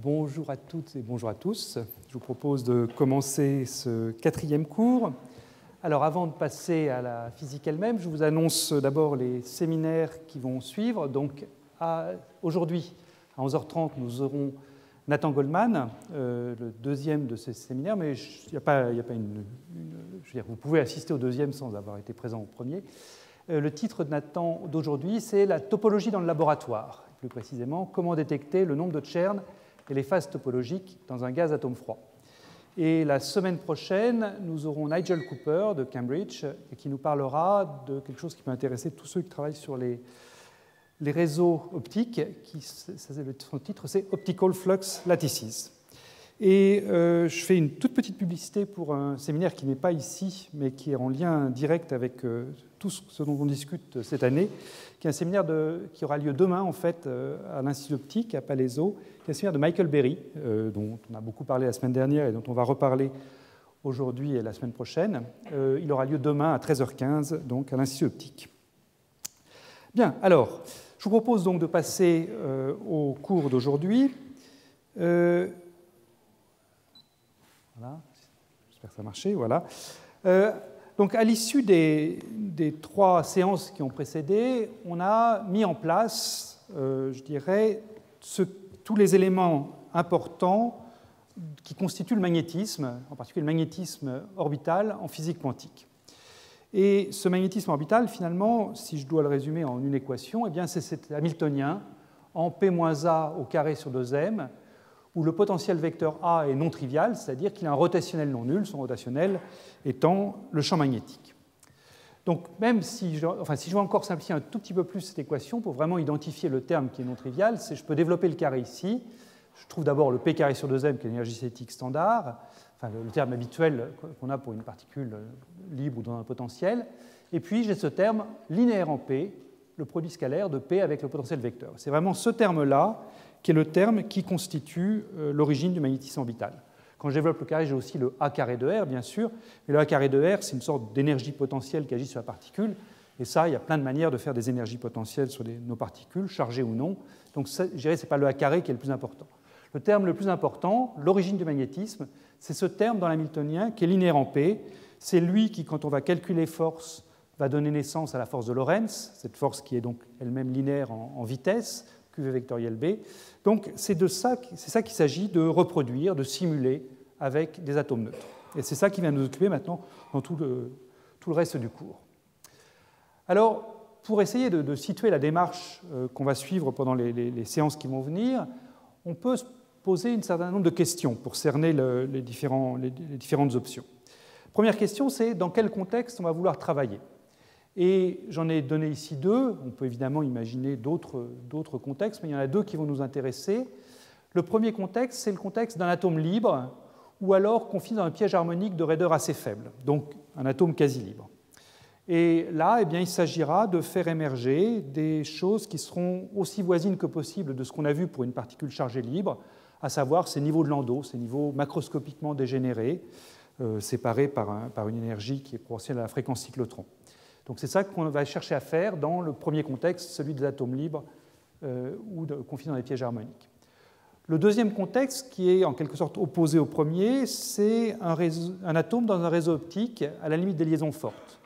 Bonjour à toutes et bonjour à tous. Je vous propose de commencer ce 4e cours. Alors avant de passer à la physique elle-même, je vous annonce d'abord les séminaires qui vont suivre. Donc aujourd'hui, à 11h30, nous aurons Nathan Goldman, le deuxième de ces séminaires, mais il n'y a pas je veux dire, vous pouvez assister au deuxième sans avoir été présent au premier. Le titre de Nathan d'aujourd'hui, c'est la topologie dans le laboratoire. Plus précisément, comment détecter le nombre de Chern et les phases topologiques dans un gaz atome froid. Et la semaine prochaine, nous aurons Nigel Cooper de Cambridge qui nous parlera de quelque chose qui peut intéresser tous ceux qui travaillent sur les réseaux optiques. Son titre, c'est Optical Flux Lattices. Et je fais une toute petite publicité pour un séminaire qui n'est pas ici, mais qui est en lien direct avec tout ce dont on discute cette année, qui est un séminaire qui aura lieu demain, en fait, à l'Institut optique, à Palaiseau, qui est un séminaire de Michael Berry, dont on a beaucoup parlé la semaine dernière et dont on va reparler aujourd'hui et la semaine prochaine. Il aura lieu demain à 13h15, donc à l'Institut optique. Bien, alors, je vous propose donc de passer au cours d'aujourd'hui. Voilà, j'espère que ça a marché, voilà. Donc, à l'issue des 3 séances qui ont précédé, on a mis en place, je dirais, tous les éléments importants qui constituent le magnétisme, en particulier le magnétisme orbital en physique quantique. Et ce magnétisme orbital, finalement, si je dois le résumer en une équation, eh bien, c'est cet hamiltonien en P-A au carré sur 2m, où le potentiel vecteur A est non trivial, c'est-à-dire qu'il a un rotationnel non nul, son rotationnel étant le champ magnétique. Donc même si je veux encore simplifier un tout petit peu plus cette équation pour vraiment identifier le terme qui est non trivial, je peux développer le carré ici. Je trouve d'abord le P carré sur 2m qui est l'énergie cinétique standard, enfin le terme habituel qu'on a pour une particule libre ou dans un potentiel. Et puis j'ai ce terme linéaire en P, le produit scalaire de P avec le potentiel vecteur. C'est vraiment ce terme-là qui est le terme qui constitue l'origine du magnétisme orbital. Quand je développe le carré, j'ai aussi le A carré de R, bien sûr, mais le A carré de R, c'est une sorte d'énergie potentielle qui agit sur la particule, et ça, il y a plein de manières de faire des énergies potentielles sur nos particules, chargées ou non, donc je dirais que ce n'est pas le A carré qui est le plus important. Le terme le plus important, l'origine du magnétisme, c'est ce terme dans l'hamiltonien qui est linéaire en P, c'est lui qui, quand on va calculer force, va donner naissance à la force de Lorentz, cette force qui est donc elle-même linéaire en vitesse, QV vectoriel B. Donc c'est ça qu'il s'agit de reproduire, de simuler avec des atomes neutres. Et c'est ça qui va nous occuper maintenant dans tout le reste du cours. Alors, pour essayer de situer la démarche qu'on va suivre pendant les séances qui vont venir, on peut se poser un certain nombre de questions pour cerner les différentes options. Première question, c'est dans quel contexte on va vouloir travailler. Et j'en ai donné ici 2. On peut évidemment imaginer d'autres contextes, mais il y en a 2 qui vont nous intéresser. Le premier contexte, c'est le contexte d'un atome libre, ou alors confiné dans un piège harmonique de raideur assez faible, donc un atome quasi libre. Et là, eh bien, il s'agira de faire émerger des choses qui seront aussi voisines que possible de ce qu'on a vu pour une particule chargée libre, à savoir ces niveaux de Landau, ces niveaux macroscopiquement dégénérés, séparés par une énergie qui est proportionnelle à la fréquence cyclotron. Donc c'est ça qu'on va chercher à faire dans le premier contexte, celui des atomes libres ou confinés dans des pièges harmoniques. Le deuxième contexte, qui est en quelque sorte opposé au premier, c'est un atome dans un réseau optique à la limite des liaisons fortes.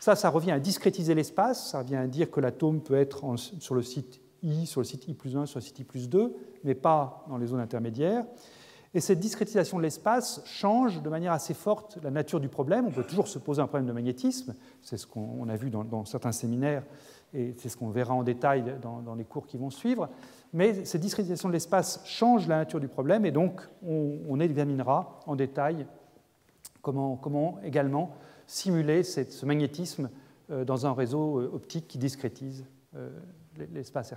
Ça revient à discrétiser l'espace, ça revient à dire que l'atome peut être sur le site I, sur le site I+1, sur le site I+2, mais pas dans les zones intermédiaires. Et cette discrétisation de l'espace change de manière assez forte la nature du problème. On peut toujours se poser un problème de magnétisme, c'est ce qu'on a vu dans certains séminaires, et c'est ce qu'on verra en détail dans les cours qui vont suivre. Mais cette discrétisation de l'espace change la nature du problème, et donc on examinera en détail comment également simuler ce magnétisme dans un réseau optique qui discrétise l'espace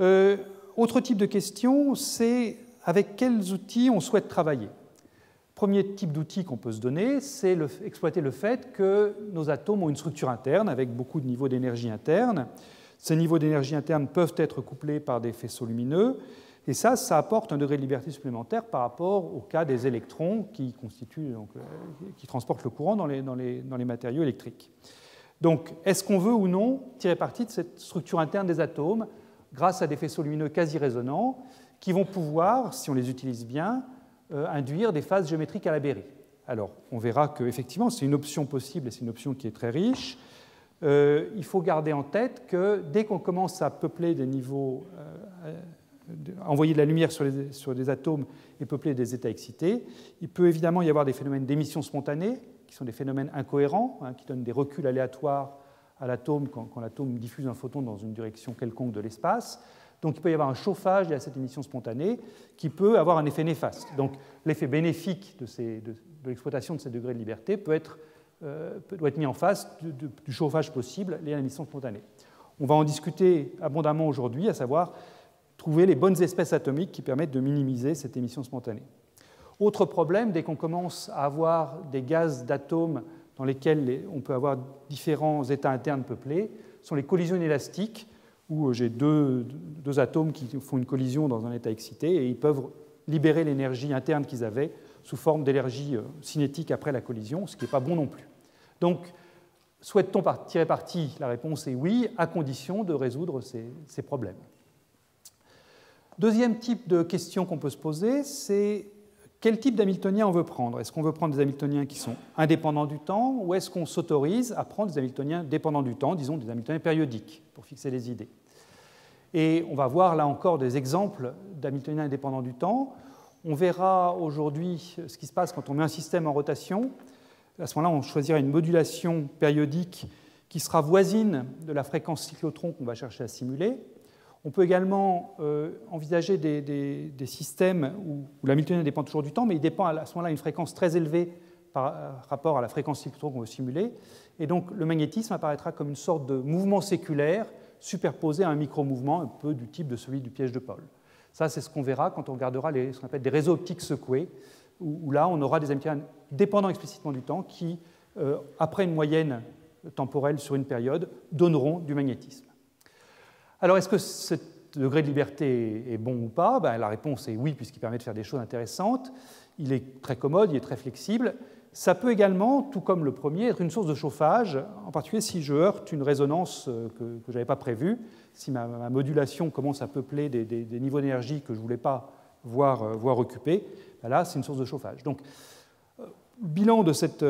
R3. Autre type de question, c'est avec quels outils on souhaite travailler. Premier type d'outil qu'on peut se donner, c'est exploiter le fait que nos atomes ont une structure interne avec beaucoup de niveaux d'énergie interne. Ces niveaux d'énergie interne peuvent être couplés par des faisceaux lumineux, et ça apporte un degré de liberté supplémentaire par rapport au cas des électrons qui transportent le courant dans les matériaux électriques. Donc, est-ce qu'on veut ou non tirer parti de cette structure interne des atomes grâce à des faisceaux lumineux quasi résonants? qui vont pouvoir, si on les utilise bien, induire des phases géométriques à la Berry. Alors, on verra qu'effectivement, c'est une option possible et c'est une option qui est très riche. Il faut garder en tête que dès qu'on commence à peupler des niveaux, envoyer de la lumière sur des atomes et peupler des états excités, il peut évidemment y avoir des phénomènes d'émission spontanée, qui sont des phénomènes incohérents, qui donnent des reculs aléatoires à l'atome quand l'atome diffuse un photon dans une direction quelconque de l'espace. Donc il peut y avoir un chauffage à cette émission spontanée qui peut avoir un effet néfaste. Donc l'effet bénéfique de l'exploitation de ces degrés de liberté doit être mis en face du chauffage possible lié à l'émission spontanée. On va en discuter abondamment aujourd'hui, à savoir trouver les bonnes espèces atomiques qui permettent de minimiser cette émission spontanée. Autre problème, dès qu'on commence à avoir des gaz d'atomes dans lesquels on peut avoir différents états internes peuplés, sont les collisions élastiques, où j'ai deux atomes qui font une collision dans un état excité et ils peuvent libérer l'énergie interne qu'ils avaient sous forme d'énergie cinétique après la collision, ce qui n'est pas bon non plus. Donc, souhaite-t-on tirer parti? La réponse est oui, à condition de résoudre ces problèmes. Deuxième type de question qu'on peut se poser, c'est quel type d'hamiltonien on veut prendre? Est-ce qu'on veut prendre des hamiltoniens qui sont indépendants du temps ou est-ce qu'on s'autorise à prendre des hamiltoniens dépendants du temps, disons des hamiltoniens périodiques, pour fixer les idées? Et on va voir là encore des exemples d'hamiltoniens indépendants du temps. On verra aujourd'hui ce qui se passe quand on met un système en rotation. À ce moment-là, on choisira une modulation périodique qui sera voisine de la fréquence cyclotron qu'on va chercher à simuler. On peut également envisager des systèmes où l'hamiltonien dépend toujours du temps, mais il dépend à ce moment-là d'une fréquence très élevée par rapport à la fréquence cyclotron qu'on veut simuler. Et donc le magnétisme apparaîtra comme une sorte de mouvement séculaire superposé à un micro-mouvement un peu du type de celui du piège de Paul. Ça, c'est ce qu'on verra quand on regardera ce qu'on appelle des réseaux optiques secoués, où là, on aura des hamiltoniens dépendants explicitement du temps qui, après une moyenne temporelle sur une période, donneront du magnétisme. Alors, est-ce que ce degré de liberté est bon ou pas? La réponse est oui, puisqu'il permet de faire des choses intéressantes. Il est très commode, il est très flexible. Ça peut également, tout comme le premier, être une source de chauffage, en particulier si je heurte une résonance que je n'avais pas prévue, si ma modulation commence à peupler des niveaux d'énergie que je ne voulais pas voir occupés. Là, c'est une source de chauffage. Donc, le bilan de cette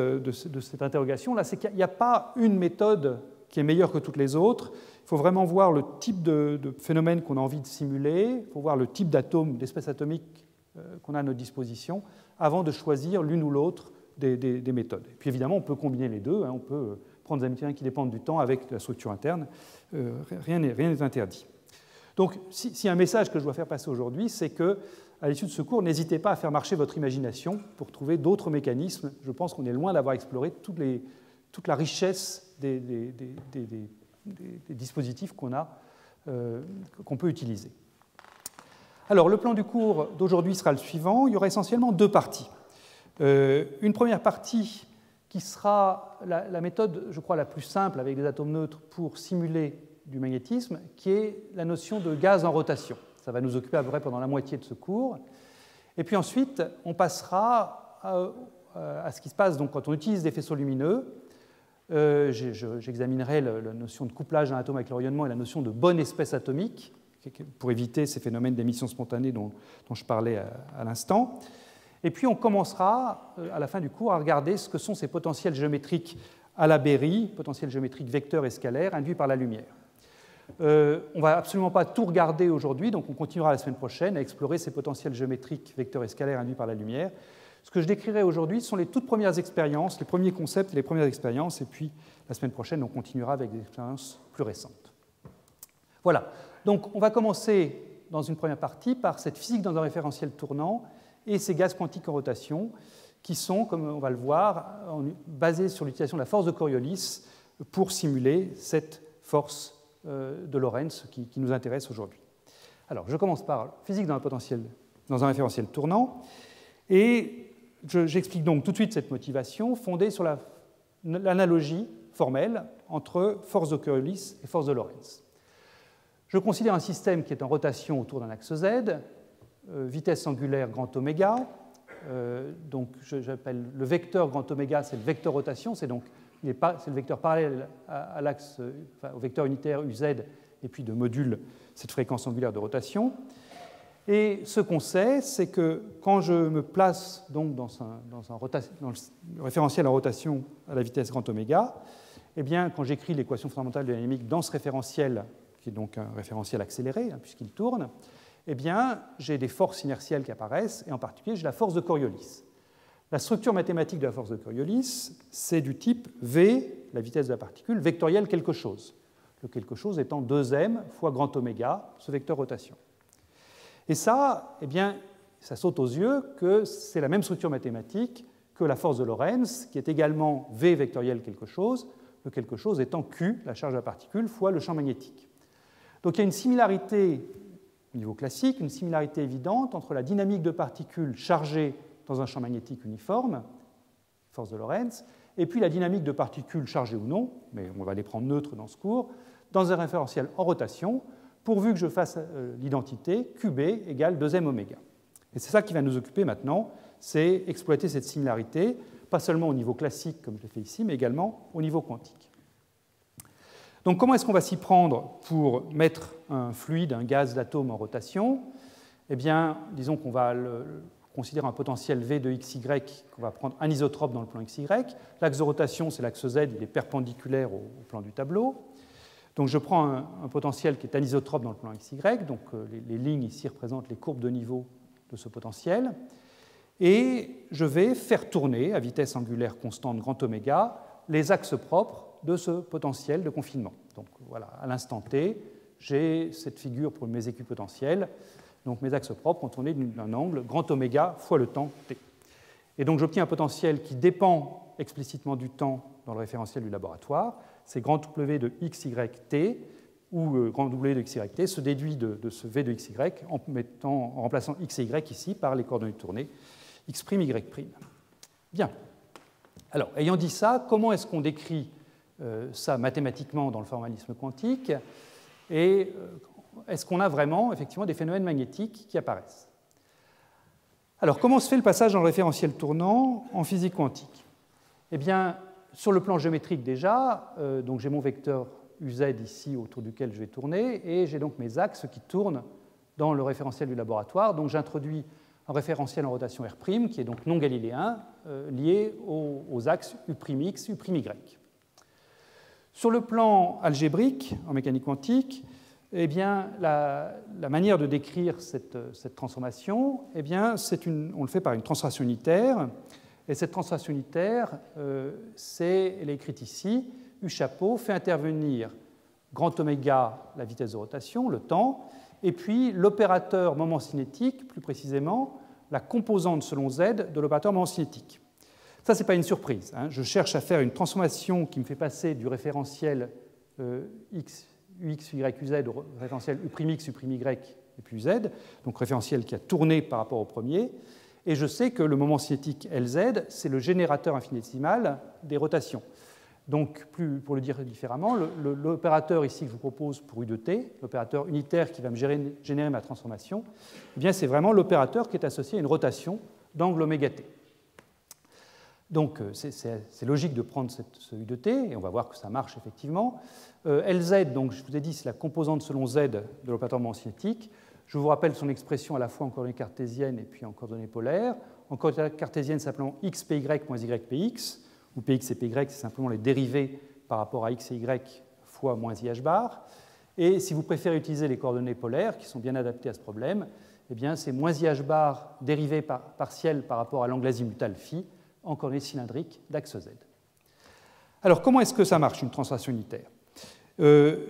interrogation, là, c'est qu'il n'y a pas une méthode qui est meilleure que toutes les autres. Il faut vraiment voir le type de phénomène qu'on a envie de simuler, il faut voir le type d'atomes, d'espèces atomiques qu'on a à notre disposition, avant de choisir l'une ou l'autre des méthodes. Et puis évidemment, on peut combiner les deux, on peut prendre des hamiltoniens qui dépendent du temps avec la structure interne, rien n'est interdit. Donc, si un message que je dois faire passer aujourd'hui, c'est que, à l'issue de ce cours, n'hésitez pas à faire marcher votre imagination pour trouver d'autres mécanismes. Je pense qu'on est loin d'avoir exploré toute la richesse des dispositifs qu'on peut utiliser. Alors, le plan du cours d'aujourd'hui sera le suivant. Il y aura essentiellement deux parties. Une première partie qui sera la méthode, je crois, la plus simple avec des atomes neutres pour simuler du magnétisme, qui est la notion de gaz en rotation. Ça va nous occuper à peu près pendant la moitié de ce cours. Et puis ensuite, on passera à ce qui se passe donc, quand on utilise des faisceaux lumineux. J'examinerai la notion de couplage d'un atome avec le rayonnement et la notion de bonne espèce atomique, pour éviter ces phénomènes d'émission spontanée dont je parlais à l'instant. Et puis on commencera, à la fin du cours, à regarder ce que sont ces potentiels géométriques à la Berry, potentiels géométriques vecteurs et scalaires induits par la lumière. On ne va absolument pas tout regarder aujourd'hui, donc on continuera la semaine prochaine à explorer ces potentiels géométriques vecteurs et scalaires induits par la lumière. Ce que je décrirai aujourd'hui sont les toutes premières expériences, les premiers concepts et les premières expériences, et puis la semaine prochaine, on continuera avec des expériences plus récentes. Voilà, donc on va commencer dans une première partie par cette physique dans un référentiel tournant et ces gaz quantiques en rotation, qui sont, comme on va le voir, basés sur l'utilisation de la force de Coriolis pour simuler cette force de Lorentz qui nous intéresse aujourd'hui. Alors, je commence par physique dans un référentiel tournant, et j'explique donc tout de suite cette motivation fondée sur l'analogie formelle entre force de Coriolis et force de Lorentz. Je considère un système qui est en rotation autour d'un axe Z, vitesse angulaire grand oméga, donc j'appelle le vecteur grand oméga, c'est le vecteur rotation, c'est le vecteur parallèle à l'axe, au vecteur unitaire UZ, et puis de module cette fréquence angulaire de rotation. Et ce qu'on sait, c'est que quand je me place donc dans le référentiel en rotation à la vitesse grand oméga, eh bien, quand j'écris l'équation fondamentale de la dynamique dans ce référentiel, qui est donc un référentiel accéléré, puisqu'il tourne, eh bien, j'ai des forces inertielles qui apparaissent, et en particulier, j'ai la force de Coriolis. La structure mathématique de la force de Coriolis, c'est du type V, la vitesse de la particule, vectorielle quelque chose. Le quelque chose étant 2m fois grand oméga, ce vecteur rotation. Et ça, eh bien, ça saute aux yeux que c'est la même structure mathématique que la force de Lorentz, qui est également V vectorielle quelque chose, le quelque chose étant Q, la charge de la particule, fois le champ magnétique. Donc il y a une similarité au niveau classique, une similarité évidente entre la dynamique de particules chargées dans un champ magnétique uniforme, force de Lorentz, et puis la dynamique de particules chargées ou non, mais on va les prendre neutres dans ce cours, dans un référentiel en rotation, pourvu que je fasse l'identité QB égale 2m oméga. Et c'est ça qui va nous occuper maintenant, c'est exploiter cette similarité, pas seulement au niveau classique comme je l'ai fait ici, mais également au niveau quantique. Donc comment est-ce qu'on va s'y prendre pour mettre un fluide, un gaz d'atome en rotation? Eh bien, disons qu'on va considérer un potentiel V de XY, qu'on va prendre anisotrope dans le plan XY. L'axe de rotation, c'est l'axe Z, il est perpendiculaire au plan du tableau. Donc je prends un potentiel qui est anisotrope dans le plan XY, donc les lignes ici représentent les courbes de niveau de ce potentiel, et je vais faire tourner à vitesse angulaire constante grand oméga les axes propres de ce potentiel de confinement. Donc voilà, à l'instant t, j'ai cette figure pour mes équipotentiels, donc mes axes propres ont tourné d'un angle grand oméga fois le temps t. Et donc j'obtiens un potentiel qui dépend explicitement du temps dans le référentiel du laboratoire, c'est grand W de XYT, où grand W de XYT se déduit de ce V de XY en remplaçant X et Y ici par les coordonnées de tournée X', Y'. Bien. Alors, ayant dit ça, comment est-ce qu'on décrit ça mathématiquement dans le formalisme quantique? Et est-ce qu'on a vraiment, effectivement, des phénomènes magnétiques qui apparaissent? Alors, comment se fait le passage dans le référentiel tournant en physique quantique? Eh bien, sur le plan géométrique déjà, donc j'ai mon vecteur UZ ici autour duquel je vais tourner, et j'ai donc mes axes qui tournent dans le référentiel du laboratoire. Donc j'introduis un référentiel en rotation R', qui est donc non galiléen, lié aux axes U'X, U'Y. Sur le plan algébrique, en mécanique quantique, eh bien, la manière de décrire cette transformation, eh bien, on le fait par une transformation unitaire. Et cette transformation unitaire, elle est écrite ici. U chapeau fait intervenir grand oméga, la vitesse de rotation, le temps, et puis l'opérateur moment cinétique, plus précisément, la composante selon Z de l'opérateur moment cinétique. Ça, ce n'est pas une surprise. Je cherche à faire une transformation qui me fait passer du référentiel Ux, Y, UZ au référentiel U'X, U'Y et puis Z, donc référentiel qui a tourné par rapport au premier. Et je sais que le moment cinétique LZ, c'est le générateur infinitésimal des rotations. Donc, pour le dire différemment, l'opérateur ici que je vous propose pour U de t, l'opérateur unitaire qui va me générer ma transformation, eh bien, c'est vraiment l'opérateur qui est associé à une rotation d'angle oméga t. Donc, c'est logique de prendre ce U de t, et on va voir que ça marche effectivement. LZ, donc, je vous ai dit, c'est la composante selon Z de l'opérateur moment cinétique. Je vous rappelle son expression à la fois en coordonnées cartésiennes et puis en coordonnées polaires. En coordonnées cartésiennes, simplement xpy moins ypx, où px et py, c'est simplement les dérivés par rapport à x et y fois moins ih bar. Et si vous préférez utiliser les coordonnées polaires, qui sont bien adaptées à ce problème, eh bien, c'est moins ih bar dérivé partiel par rapport à l'angle azimutal phi en coordonnées cylindriques d'axe z. Alors, comment est-ce que ça marche, une transformation unitaire? Je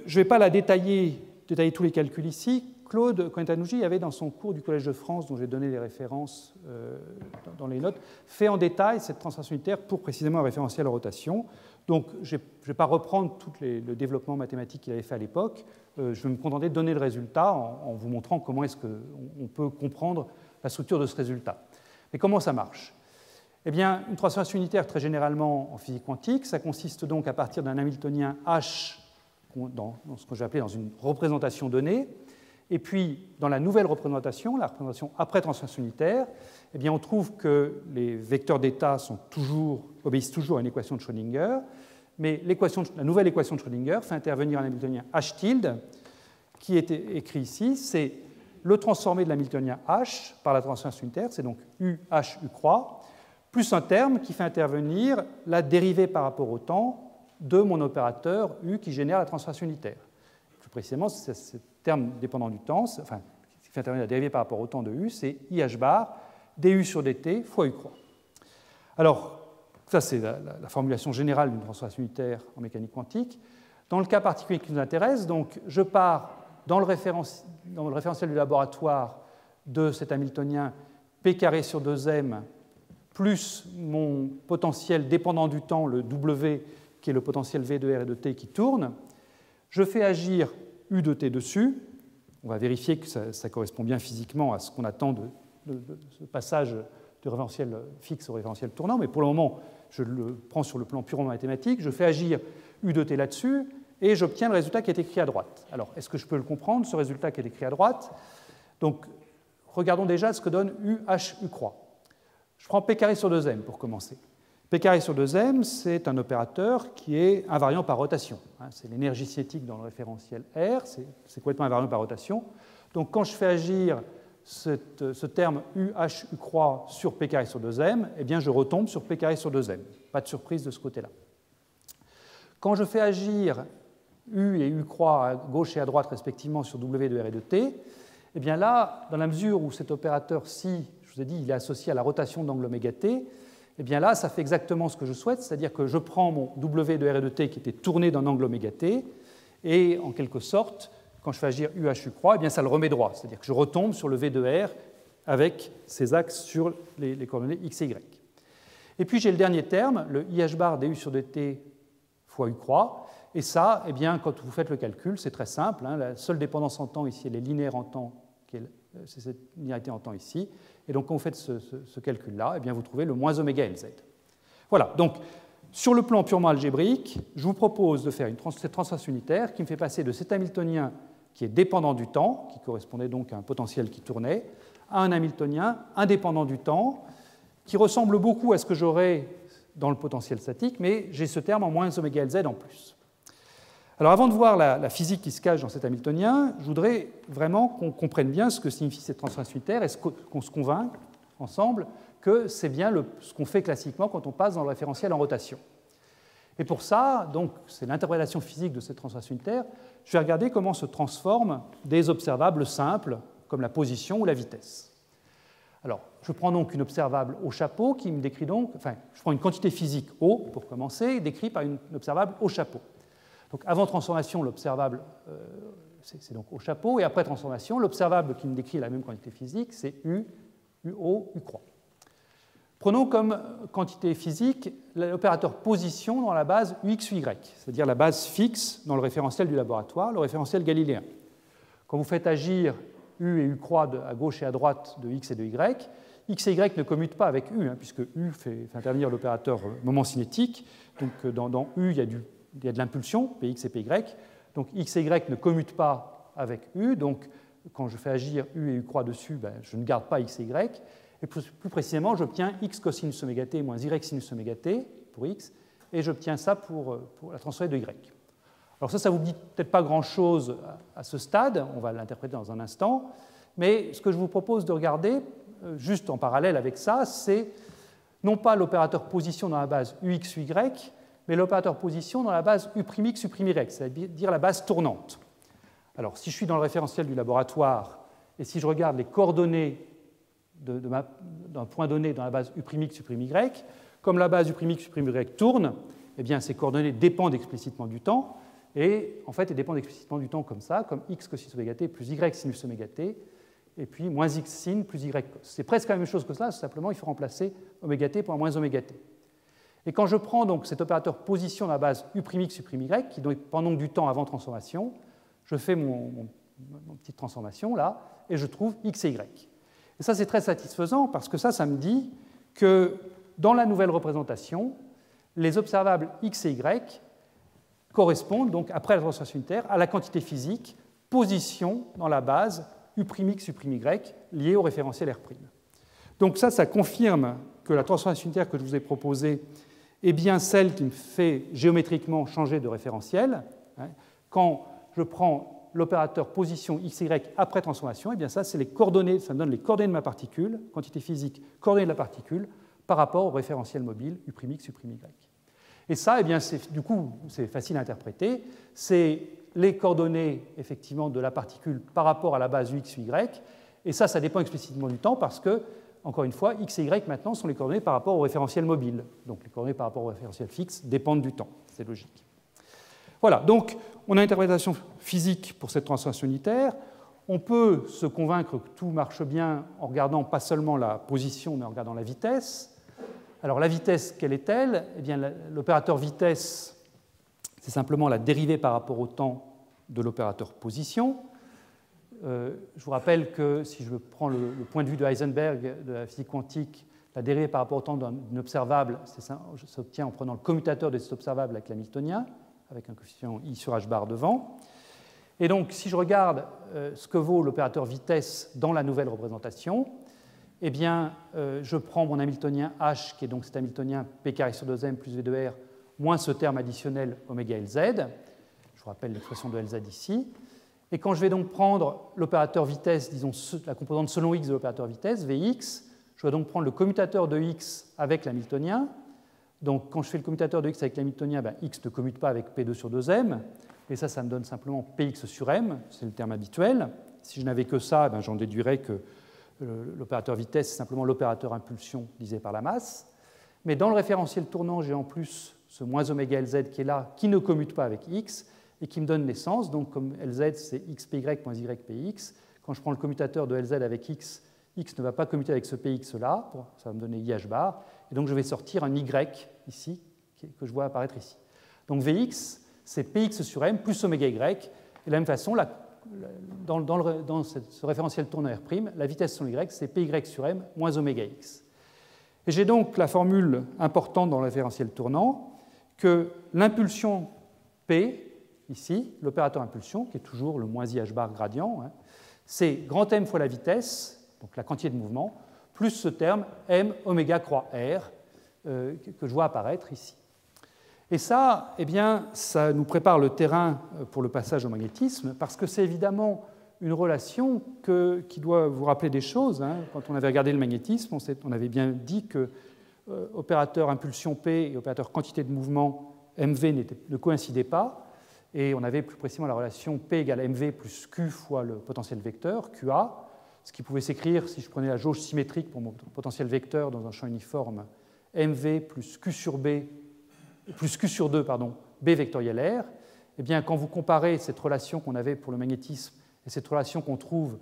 ne vais pas détailler tous les calculs ici. Claude Cohen-Tanouji avait dans son cours du Collège de France, dont j'ai donné les références dans les notes, fait en détail cette transformation unitaire pour précisément un référentiel en rotation. Donc je ne vais pas reprendre tout le développement mathématique qu'il avait fait à l'époque. Je vais me contenter de donner le résultat en vous montrant comment est-ce qu'on peut comprendre la structure de ce résultat. Mais comment ça marche? Eh bien, une transformation unitaire, très généralement en physique quantique, ça consiste donc à partir d'un Hamiltonien H dans ce que j'ai appelé dans une représentation donnée. Et puis, dans la nouvelle représentation, la représentation après transformation unitaire, eh bien, on trouve que les vecteurs d'état obéissent toujours à une équation de Schrödinger, mais la nouvelle équation de Schrödinger fait intervenir un Hamiltonien H tilde, qui est écrit ici, c'est le transformé de l'hamiltonien H par la transformation unitaire, c'est donc UH U croix, plus un terme qui fait intervenir la dérivée par rapport au temps de mon opérateur U qui génère la transformation unitaire. Plus précisément, c'est ce terme dépendant du temps, enfin, qui fait intervenir la dérivée par rapport au temps de U, c'est IH bar du sur dt fois U croix. Alors, ça c'est la formulation générale d'une transformation unitaire en mécanique quantique. Dans le cas particulier qui nous intéresse, donc, je pars dans le référentiel du laboratoire de cet hamiltonien P carré sur 2m plus mon potentiel dépendant du temps, le W, qui est le potentiel V de R et de T qui tourne. Je fais agir U de T dessus. On va vérifier que ça correspond bien physiquement à ce qu'on attend de ce passage du référentiel fixe au référentiel tournant, mais pour le moment, je le prends sur le plan purement mathématique. Je fais agir U de T là-dessus, et j'obtiens le résultat qui est écrit à droite. Alors, est-ce que je peux le comprendre, ce résultat qui est écrit à droite? Donc, regardons déjà ce que donne UH U croix. Je prends P carré sur 2m pour commencer. P carré sur 2m, c'est un opérateur qui est invariant par rotation. C'est l'énergie cinétique dans le référentiel R, c'est complètement invariant par rotation. Donc, quand je fais agir ce terme UH U croix sur P carré sur 2m, eh bien, je retombe sur P carré sur 2m. Pas de surprise de ce côté-là. Quand je fais agir U et U croix à gauche et à droite respectivement sur W de R et de T, eh bien là, dans la mesure où cet opérateur si, je vous ai dit, il est associé à la rotation d'angle oméga T, eh bien là, ça fait exactement ce que je souhaite, c'est-à-dire que je prends mon W de R et de T qui était tourné d'un angle oméga T, et en quelque sorte, quand je fais agir UH U croix, eh bien ça le remet droit, c'est-à-dire que je retombe sur le V de R avec ces axes sur les coordonnées X et Y. Et puis j'ai le dernier terme, le IH bar du sur dt fois U croix. Et ça, eh bien, quand vous faites le calcul, c'est très simple. La seule dépendance en temps ici, elle est linéaire en temps, c'est cette linéarité en temps ici. Et donc, quand vous faites ce calcul-là, eh bien, vous trouvez le moins oméga Lz. Voilà. Donc, sur le plan purement algébrique, je vous propose de faire cette transformation unitaire qui me fait passer de cet hamiltonien qui est dépendant du temps, qui correspondait donc à un potentiel qui tournait, à un hamiltonien indépendant du temps, qui ressemble beaucoup à ce que j'aurais dans le potentiel statique, mais j'ai ce terme en moins oméga Lz en plus. Alors avant de voir la physique qui se cache dans cet hamiltonien, je voudrais vraiment qu'on comprenne bien ce que signifie cette transformation unitaire et qu'on se convainque ensemble que c'est bien ce qu'on fait classiquement quand on passe dans le référentiel en rotation. Et pour ça, donc, c'est l'interprétation physique de cette transformation unitaire, je vais regarder comment se transforment des observables simples comme la position ou la vitesse. Alors, je prends donc une observable au chapeau qui me décrit donc, enfin, je prends une quantité physique O pour commencer, décrite par une observable au chapeau. Donc avant transformation, l'observable, c'est donc au chapeau, et après transformation, l'observable qui me décrit la même quantité physique, c'est U, UO, U croix. Prenons comme quantité physique l'opérateur position dans la base UX, UY, c'est-à-dire la base fixe dans le référentiel du laboratoire, le référentiel galiléen. Quand vous faites agir U et U croix à gauche et à droite de X et de Y, X et Y ne commutent pas avec U, puisque U fait intervenir l'opérateur moment cinétique. Donc dans U, il y a de l'impulsion, Px et Py, donc X et Y ne commutent pas avec U, donc quand je fais agir U et U croix dessus, je ne garde pas X et Y, et plus précisément, j'obtiens X cosinus oméga t moins Y sinus oméga t pour X, et j'obtiens ça pour la transformée de Y. Alors ça vous dit peut-être pas grand-chose à ce stade, on va l'interpréter dans un instant, mais ce que je vous propose de regarder, juste en parallèle avec ça, c'est non pas l'opérateur position dans la base UX, UY, mais l'opérateur position dans la base U'X, U'Y, c'est-à-dire la base tournante. Alors, si je suis dans le référentiel du laboratoire et si je regarde les coordonnées d'un point donné dans la base U'X, U'Y, comme la base U'X, U'Y tourne, eh bien, ces coordonnées dépendent explicitement du temps, et en fait, elles dépendent explicitement du temps comme ça, comme X cosinus oméga t plus Y sinus oméga t, et puis moins X sin plus Y cos. C'est presque la même chose que ça, simplement il faut remplacer oméga t par moins oméga t. Et quand je prends donc cet opérateur position dans la base U'X, U'Y, qui dépend donc du temps avant transformation, je fais mon petite transformation là, et je trouve X et Y. Et ça, c'est très satisfaisant, parce que ça me dit que dans la nouvelle représentation, les observables X et Y correspondent, donc après la transformation unitaire, à la quantité physique position dans la base U'X, U'Y liée au référentiel R'. Donc ça confirme que la transformation unitaire que je vous ai proposée est bien celle qui me fait géométriquement changer de référentiel. Quand je prends l'opérateur position xy après transformation, et bien ça, c'est les coordonnées, ça me donne les coordonnées de ma particule, quantité physique, coordonnées de la particule, par rapport au référentiel mobile U'X, U'Y. Et ça, eh bien, du coup, c'est facile à interpréter. C'est les coordonnées, effectivement, de la particule par rapport à la base Ux, Uy. Et ça dépend explicitement du temps parce que, encore une fois, x et y maintenant sont les coordonnées par rapport au référentiel mobile. Donc les coordonnées par rapport au référentiel fixe dépendent du temps. C'est logique. Voilà, donc on a une interprétation physique pour cette transformation unitaire. On peut se convaincre que tout marche bien en regardant pas seulement la position, mais en regardant la vitesse. Alors la vitesse, quelle est-elle? Eh bien, l'opérateur vitesse, c'est simplement la dérivée par rapport au temps de l'opérateur position. Je vous rappelle que si je prends le point de vue de Heisenberg de la physique quantique, la dérivée par rapport au temps d'un observable s'obtient en prenant le commutateur de cet observable avec l'hamiltonien, avec un coefficient I sur H bar devant. Et donc, si je regarde ce que vaut l'opérateur vitesse dans la nouvelle représentation, eh bien, je prends mon hamiltonien H, qui est donc cet hamiltonien P carré sur 2m plus V de R, moins ce terme additionnel oméga Lz. Je vous rappelle l'expression de Lz ici. Et quand je vais donc prendre l'opérateur vitesse, disons la composante selon x de l'opérateur vitesse, Vx, je vais donc prendre le commutateur de x avec l'hamiltonien. Donc quand je fais le commutateur de x avec l'hamiltonien, ben, x ne commute pas avec P2 sur 2m. Et ça me donne simplement Px sur m, c'est le terme habituel. Si je n'avais que ça, ben, j'en déduirais que l'opérateur vitesse, c'est simplement l'opérateur impulsion divisé par la masse. Mais dans le référentiel tournant, j'ai en plus ce moins oméga Lz qui est là, qui ne commute pas avec x, et qui me donne l'essence. Donc comme Lz, c'est xpy moins ypx. Quand je prends le commutateur de Lz avec x, x ne va pas commuter avec ce px-là, ça va me donner IH bar. Et donc je vais sortir un y ici, que je vois apparaître ici. Donc Vx, c'est px sur m plus oméga y. Et de la même façon, dans ce référentiel tournant R', la vitesse sur y, c'est py sur m moins oméga x. Et j'ai donc la formule importante dans le référentiel tournant que l'impulsion P, ici, l'opérateur impulsion, qui est toujours le moins IH bar gradient, hein, c'est grand M fois la vitesse, donc la quantité de mouvement, plus ce terme M oméga croix R, que je vois apparaître ici. Et ça, eh bien, ça nous prépare le terrain pour le passage au magnétisme, parce que c'est évidemment une relation qui doit vous rappeler des choses. Hein. Quand on avait regardé le magnétisme, on avait bien dit que opérateur impulsion P et opérateur quantité de mouvement MV ne coïncidaient pas, et on avait plus précisément la relation P égale MV plus Q fois le potentiel vecteur, QA, ce qui pouvait s'écrire, si je prenais la jauge symétrique pour mon potentiel vecteur dans un champ uniforme, MV plus Q sur B, plus Q sur 2, pardon, B vectoriel R. Eh bien, quand vous comparez cette relation qu'on avait pour le magnétisme et cette relation qu'on trouve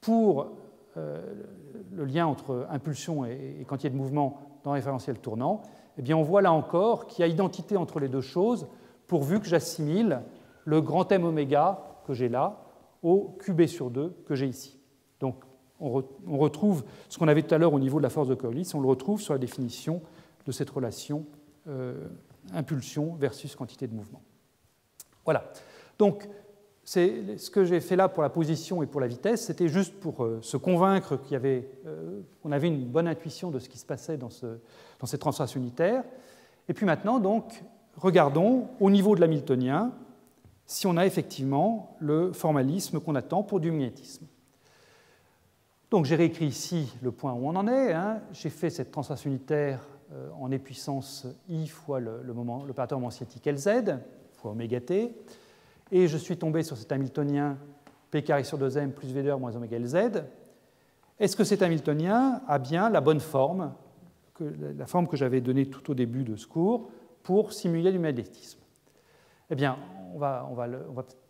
pour le lien entre impulsion et quantité de mouvement dans le référentiel tournant, eh bien, on voit là encore qu'il y a identité entre les deux choses, pourvu que j'assimile le grand M oméga que j'ai là au QB sur 2 que j'ai ici. Donc, on retrouve ce qu'on avait tout à l'heure au niveau de la force de Coriolis, on le retrouve sur la définition de cette relation impulsion versus quantité de mouvement. Voilà. Donc, ce que j'ai fait là pour la position et pour la vitesse, c'était juste pour se convaincre qu'on avait une bonne intuition de ce qui se passait dans cette transformation unitaire. Et puis maintenant, donc, regardons au niveau de l'hamiltonien si on a effectivement le formalisme qu'on attend pour du magnétisme. Donc j'ai réécrit ici le point où on en est. Hein. J'ai fait cette transformation unitaire en E puissance I fois l'opérateur moment cinétique Lz fois oméga t. Et je suis tombé sur cet hamiltonien P carré sur 2m plus V de R moins oméga Lz. Est-ce que cet hamiltonien a bien la bonne forme, la forme que j'avais donnée tout au début de ce cours, pour simuler du magnétisme? Eh bien,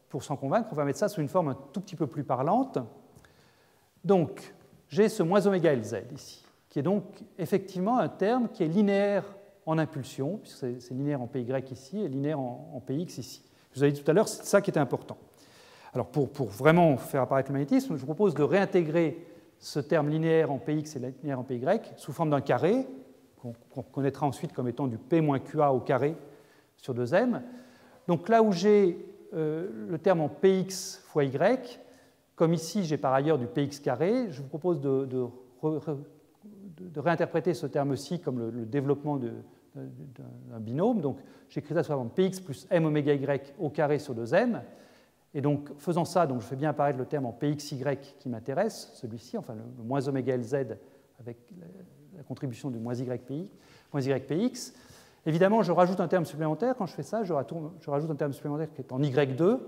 pour s'en convaincre, on va mettre ça sous une forme un tout petit peu plus parlante. Donc, j'ai ce moins oméga Lz ici, qui est donc effectivement un terme qui est linéaire en impulsion, puisque c'est linéaire en Py ici et linéaire en Px ici. Je vous avais dit tout à l'heure, c'est ça qui était important. Alors, pour vraiment faire apparaître le magnétisme, je vous propose de réintégrer ce terme linéaire en Px et linéaire en Py sous forme d'un carré, qu'on connaîtra ensuite comme étant du P moins QA au carré sur 2m. Donc là où j'ai le terme en Px fois Y, comme ici j'ai par ailleurs du Px carré, je vous propose de réinterpréter ce terme-ci comme le développement d'un binôme. Donc j'écris ça sous la forme Px plus m oméga Y au carré sur 2m. Et donc, faisant ça, donc, je fais bien apparaître le terme en PXY qui m'intéresse, celui-ci, enfin le moins oméga LZ avec la contribution du moins YPX. Évidemment, je rajoute un terme supplémentaire. Quand je fais ça, je rajoute un terme supplémentaire qui est en Y2,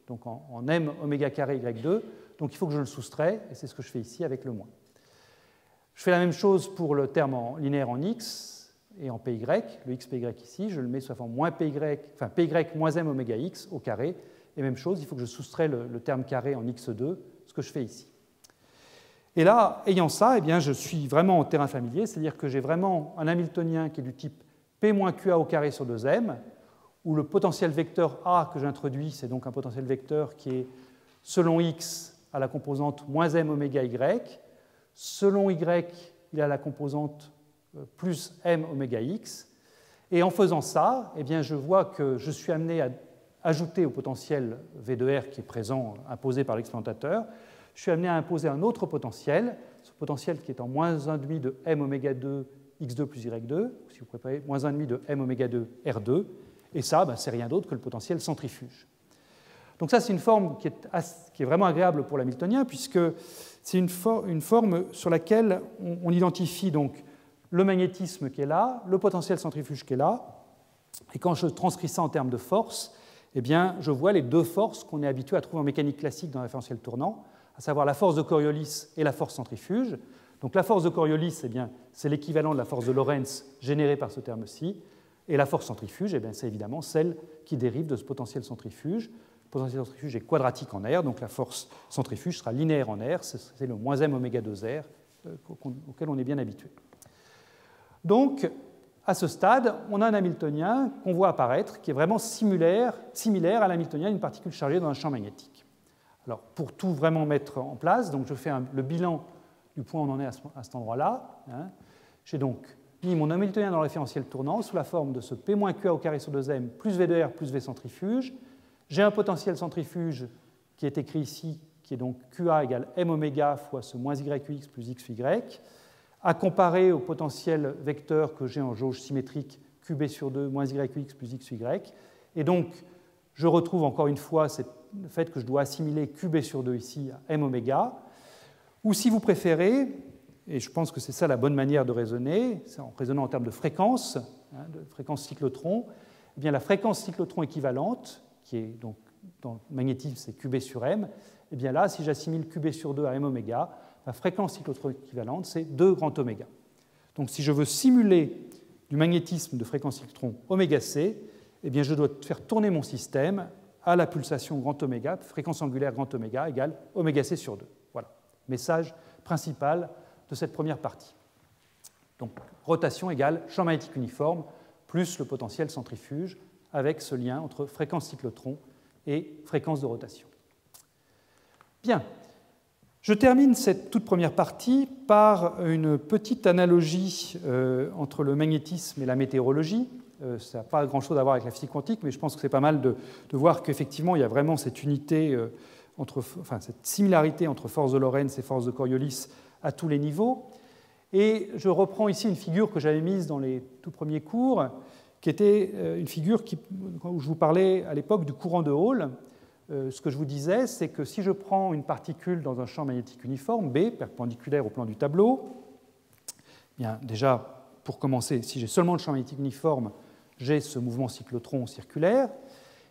donc en M oméga carré Y2. Donc, il faut que je le soustrais, et c'est ce que je fais ici avec le moins. Je fais la même chose pour le terme linéaire en X et en PY. Le XPY ici, je le mets sous la forme moins PY, enfin PY moins M oméga X au carré. Et même chose, il faut que je soustrais le terme carré en X2, ce que je fais ici. Et là, ayant ça, eh bien, je suis vraiment en terrain familier, c'est-à-dire que j'ai vraiment un Hamiltonien qui est du type P-QA au carré sur 2M, où le potentiel vecteur A que j'introduis, c'est donc un potentiel vecteur qui est selon X à la composante moins M oméga Y, selon Y, il a la composante plus M oméga X, et en faisant ça, eh bien, je vois que je suis amené à ajouter au potentiel V de R qui est présent, imposé par l'expérimentateur, je suis amené à imposer un autre potentiel, ce potentiel qui est en moins 1,5 de M oméga 2 X2 plus Y2, si vous préparez, moins 1,5 de M oméga 2 R2, et ça, ben, c'est rien d'autre que le potentiel centrifuge. Donc ça, c'est une forme qui est vraiment agréable pour l'hamiltonien, puisque c'est une forme sur laquelle on identifie donc le magnétisme qui est là, le potentiel centrifuge qui est là, et quand je transcris ça en termes de force, eh bien, je vois les deux forces qu'on est habitué à trouver en mécanique classique dans le référentiel tournant, à savoir la force de Coriolis et la force centrifuge. Donc la force de Coriolis, eh bien, c'est l'équivalent de la force de Lorentz générée par ce terme-ci, et la force centrifuge, eh bien, c'est évidemment celle qui dérive de ce potentiel centrifuge. Le potentiel centrifuge est quadratique en R, donc la force centrifuge sera linéaire en R, c'est le moins M oméga 2R auquel on est bien habitué. Donc, à ce stade, on a un hamiltonien qu'on voit apparaître qui est vraiment similaire à l'hamiltonien d'une particule chargée dans un champ magnétique. Alors, pour tout vraiment mettre en place, donc je fais le bilan du point où on en est à cet endroit-là. Hein. J'ai donc mis mon hamiltonien dans le référentiel tournant sous la forme de ce P-QA au carré sur 2M plus V de R plus V centrifuge. J'ai un potentiel centrifuge qui est écrit ici, qui est donc QA égale M oméga fois ce moins YUX plus XY, à comparer au potentiel vecteur que j'ai en jauge symétrique QB sur 2 moins YUX plus XY. Et donc, je retrouve encore une fois le fait que je dois assimiler QB sur 2 ici à M oméga. Ou si vous préférez, et je pense que c'est ça la bonne manière de raisonner, c'est en raisonnant en termes de fréquence, hein, de fréquence cyclotron, eh bien la fréquence cyclotron équivalente, qui est donc dans le magnétisme c'est QB sur M, eh bien là, si j'assimile QB sur 2 à M oméga, la fréquence cyclotron équivalente, c'est 2 grand oméga. Donc si je veux simuler du magnétisme de fréquence cyclotron oméga C, eh bien je dois faire tourner mon système à la pulsation grand oméga, fréquence angulaire grand oméga égale oméga C sur 2. Voilà, message principal de cette première partie. Donc rotation égale champ magnétique uniforme plus le potentiel centrifuge avec ce lien entre fréquence cyclotron et fréquence de rotation. Bien. Je termine cette toute première partie par une petite analogie entre le magnétisme et la météorologie. Ça n'a pas grand-chose à voir avec la physique quantique, mais je pense que c'est pas mal de voir qu'effectivement, il y a vraiment cette unité, cette similarité entre force de Lorentz et force de Coriolis à tous les niveaux. Et je reprends ici une figure que j'avais mise dans les tout premiers cours, qui était une figure où je vous parlais à l'époque du courant de Hall. Ce que je vous disais, c'est que si je prends une particule dans un champ magnétique uniforme, B, perpendiculaire au plan du tableau, eh bien déjà, pour commencer, si j'ai seulement le champ magnétique uniforme, j'ai ce mouvement cyclotron circulaire.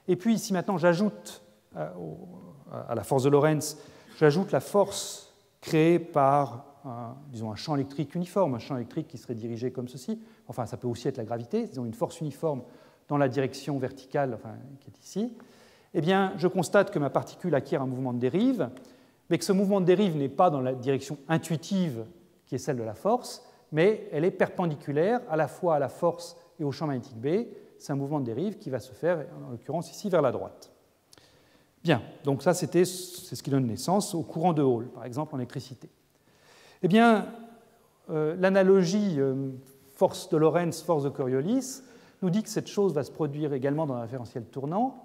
Et puis, si maintenant j'ajoute à la force de Lorentz, j'ajoute la force créée par disons, un champ électrique uniforme, un champ électrique qui serait dirigé comme ceci, enfin ça peut aussi être la gravité, disons une force uniforme dans la direction verticale qui est ici, eh bien, je constate que ma particule acquiert un mouvement de dérive, mais que ce mouvement de dérive n'est pas dans la direction intuitive qui est celle de la force, mais elle est perpendiculaire à la fois à la force et au champ magnétique B. C'est un mouvement de dérive qui va se faire, en l'occurrence ici, vers la droite. Bien, donc ça, c'est ce qui donne naissance au courant de Hall, par exemple en électricité. Eh bien, l'analogie force de Lorentz, force de Coriolis, nous dit que cette chose va se produire également dans un référentiel tournant.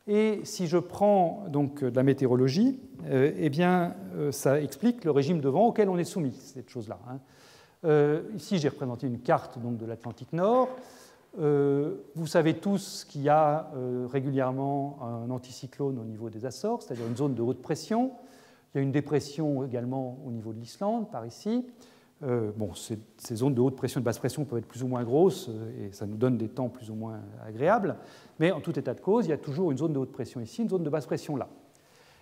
Et si je prends donc de la météorologie, eh bien, ça explique le régime de vent auquel on est soumis, cette chose-là. Ici, j'ai représenté une carte donc, de l'Atlantique Nord. Vous savez tous qu'il y a régulièrement un anticyclone au niveau des Açores, c'est-à-dire une zone de haute pression. Il y a une dépression également au niveau de l'Islande, par ici. Ces zones de haute pression et de basse pression peuvent être plus ou moins grosses et ça nous donne des temps plus ou moins agréables. Mais en tout état de cause, il y a toujours une zone de haute pression ici, une zone de basse pression là.